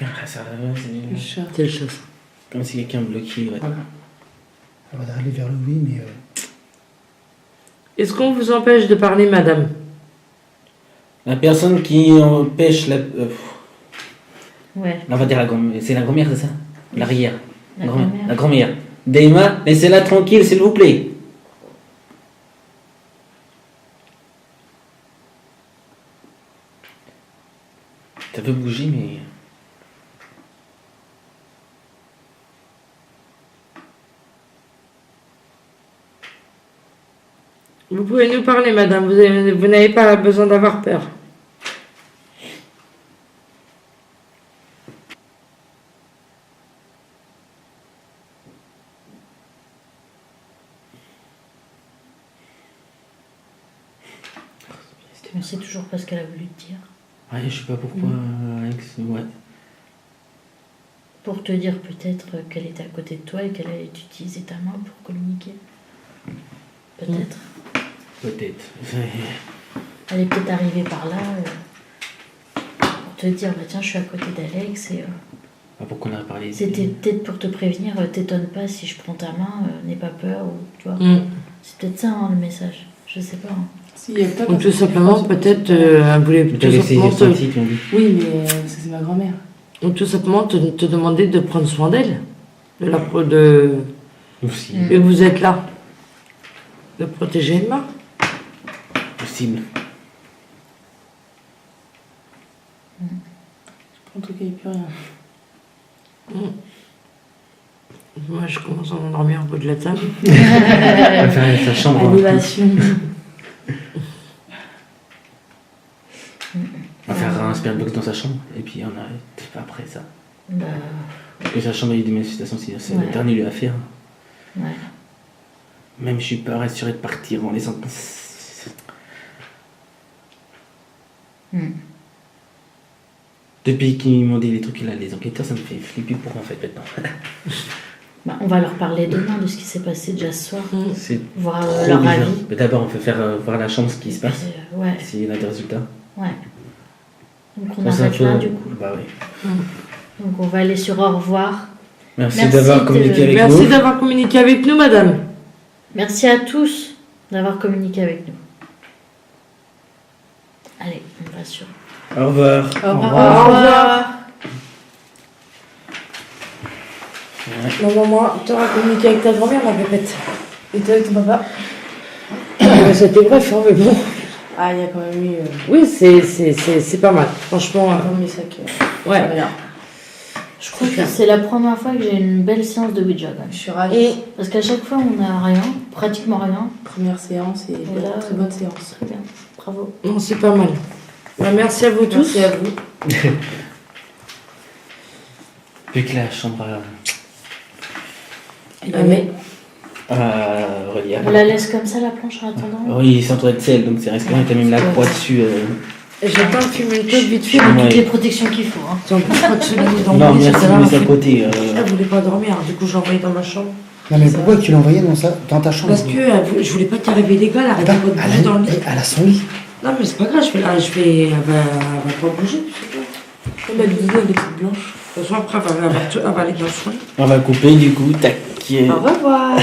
[SPEAKER 2] Ah, ça, c'est
[SPEAKER 7] Le chat.
[SPEAKER 3] C'est le chat.
[SPEAKER 2] comme si quelqu'un bloquait. Ouais.
[SPEAKER 5] Voilà. Ça va aller vers le oui, mais.
[SPEAKER 3] Est-ce qu'on vous empêche de parler, madame?
[SPEAKER 2] La personne qui empêche la.
[SPEAKER 1] Ouais,
[SPEAKER 2] On va dire la grand-mère. C'est la grand-mère, c'est ça? L'arrière.
[SPEAKER 1] la grand-mère.
[SPEAKER 2] La grand-mère. Daima, laissez-la tranquille, s'il vous plaît. Ça peut bouger, mais.
[SPEAKER 3] Vous pouvez nous parler, madame. Vous n'avez pas besoin d'avoir peur.
[SPEAKER 1] On sait toujours pas ce qu'elle a voulu te dire.
[SPEAKER 2] Ouais, je sais pas pourquoi, Alex. Ouais.
[SPEAKER 1] Pour te dire peut-être qu'elle était à côté de toi et qu'elle allait utiliser ta main pour communiquer. Peut-être.
[SPEAKER 2] Peut-être.
[SPEAKER 1] Elle est peut-être arrivée par là pour te dire, bah tiens, je suis à côté d'Alex et
[SPEAKER 2] Pas pourquoi on a parlé.
[SPEAKER 1] c'était peut-être pour te prévenir, t'étonne pas si je prends ta main, n'aie pas peur, ou tu vois. C'est peut-être ça hein, le message, je sais pas. Hein.
[SPEAKER 7] Si, il y a peut-être
[SPEAKER 3] Ou
[SPEAKER 7] un
[SPEAKER 3] tout
[SPEAKER 7] truc
[SPEAKER 3] simplement,
[SPEAKER 7] qui
[SPEAKER 3] peut-être,
[SPEAKER 7] passe.
[SPEAKER 3] elle voulait
[SPEAKER 2] Mais
[SPEAKER 3] tout
[SPEAKER 2] t'as laissé
[SPEAKER 3] simplement,
[SPEAKER 2] ressenti, tu m'as dit.
[SPEAKER 7] Oui, mais parce que c'est ma grand-mère.
[SPEAKER 3] te demander de prendre soin d'elle. De
[SPEAKER 2] Aussi.
[SPEAKER 3] Et vous êtes là. De protéger Emma.
[SPEAKER 2] Possible.
[SPEAKER 7] En tout cas, il n'y a plus rien.
[SPEAKER 3] Moi, je commence à m'endormir au bout de la table.
[SPEAKER 2] Enfin, sa chambre.
[SPEAKER 7] Animation.
[SPEAKER 2] On va faire un spirit box dans sa chambre et puis on arrête après ça.
[SPEAKER 1] Bah,
[SPEAKER 2] Parce que sa chambre a eu des manifestations, c'est
[SPEAKER 1] Ouais.
[SPEAKER 2] le dernier lieu à faire.
[SPEAKER 1] ouais.
[SPEAKER 2] Même je suis pas rassuré de partir en laissant... Depuis qu'ils m'ont dit les trucs là, les enquêteurs, ça me fait flipper pour en fait maintenant.
[SPEAKER 1] Bah, on va leur parler demain de ce qui s'est passé déjà ce soir.
[SPEAKER 2] C'est
[SPEAKER 1] Voir
[SPEAKER 2] trop
[SPEAKER 1] leur
[SPEAKER 2] bizarre.
[SPEAKER 1] avis.
[SPEAKER 2] Mais d'abord, on peut faire voir la chambre ce qui se passe.
[SPEAKER 1] Ouais,
[SPEAKER 2] S'il y a des résultats.
[SPEAKER 1] ouais. Donc on
[SPEAKER 2] Ça, c'est un
[SPEAKER 1] arrête
[SPEAKER 2] peu-
[SPEAKER 1] là du coup.
[SPEAKER 2] Bah oui.
[SPEAKER 1] Donc on va aller sur au revoir.
[SPEAKER 2] Merci,
[SPEAKER 1] Merci
[SPEAKER 2] d'avoir
[SPEAKER 1] de-
[SPEAKER 2] communiqué avec
[SPEAKER 3] Merci
[SPEAKER 2] nous.
[SPEAKER 3] d'avoir communiqué avec nous, madame.
[SPEAKER 1] Merci à tous d'avoir communiqué avec nous. Allez, on va sur.
[SPEAKER 2] Au revoir.
[SPEAKER 7] Au revoir.
[SPEAKER 3] Au revoir.
[SPEAKER 7] Non, maman, t'auras communiqué avec ta grand-mère, ma pépette. Et toi avec ton papa?
[SPEAKER 3] C'était bref, hein, mais bon.
[SPEAKER 7] Ah, il y a quand même eu.
[SPEAKER 3] Oui, c'est pas mal. Franchement,
[SPEAKER 7] Un premier sac.
[SPEAKER 3] ouais.
[SPEAKER 7] Bien.
[SPEAKER 1] Je crois que c'est la première fois que j'ai une belle séance de Ouija quand même.
[SPEAKER 7] Je suis ravie.
[SPEAKER 3] Et
[SPEAKER 1] Parce qu'à chaque fois on n'a rien, pratiquement rien.
[SPEAKER 7] Première séance et
[SPEAKER 1] là,
[SPEAKER 7] très bonne séance.
[SPEAKER 1] Très bien, bravo.
[SPEAKER 3] non, c'est pas mal. Bah, merci à vous tous.
[SPEAKER 7] Merci à vous.
[SPEAKER 2] Vu que la chambre
[SPEAKER 3] Mais
[SPEAKER 2] reliable.
[SPEAKER 1] On la laisse comme ça la planche en attendant.
[SPEAKER 2] Oui, c'est entouré de sel, donc c'est resté. T'as même la croix dessus.
[SPEAKER 3] j'attends de fumer une clope vite fait.
[SPEAKER 1] Toutes
[SPEAKER 2] Ouais.
[SPEAKER 1] les protections qu'il faut. Hein.
[SPEAKER 3] Si en plus, quand tu l'as mis dans
[SPEAKER 2] Non,
[SPEAKER 3] le lit,
[SPEAKER 2] merci
[SPEAKER 3] ça
[SPEAKER 2] de
[SPEAKER 3] va,
[SPEAKER 2] mettre à
[SPEAKER 3] en fait.
[SPEAKER 2] côté.
[SPEAKER 3] Elle voulait pas dormir, du coup, j'ai envoyé dans ma chambre.
[SPEAKER 5] Non, mais pourquoi tu l'as envoyé dans ta chambre?
[SPEAKER 3] Parce que je voulais pas qu'il arrive des gars, elle arrêtait pas de
[SPEAKER 5] elle
[SPEAKER 3] bouger dans le lit.
[SPEAKER 5] a son lit.
[SPEAKER 3] Non, mais c'est pas grave, elle va pas bouger.
[SPEAKER 7] On a du dedans des petites blanches.
[SPEAKER 3] De toute façon, après, elle va aller dans le soin.
[SPEAKER 2] On va couper du coup, tac.
[SPEAKER 3] Au revoir.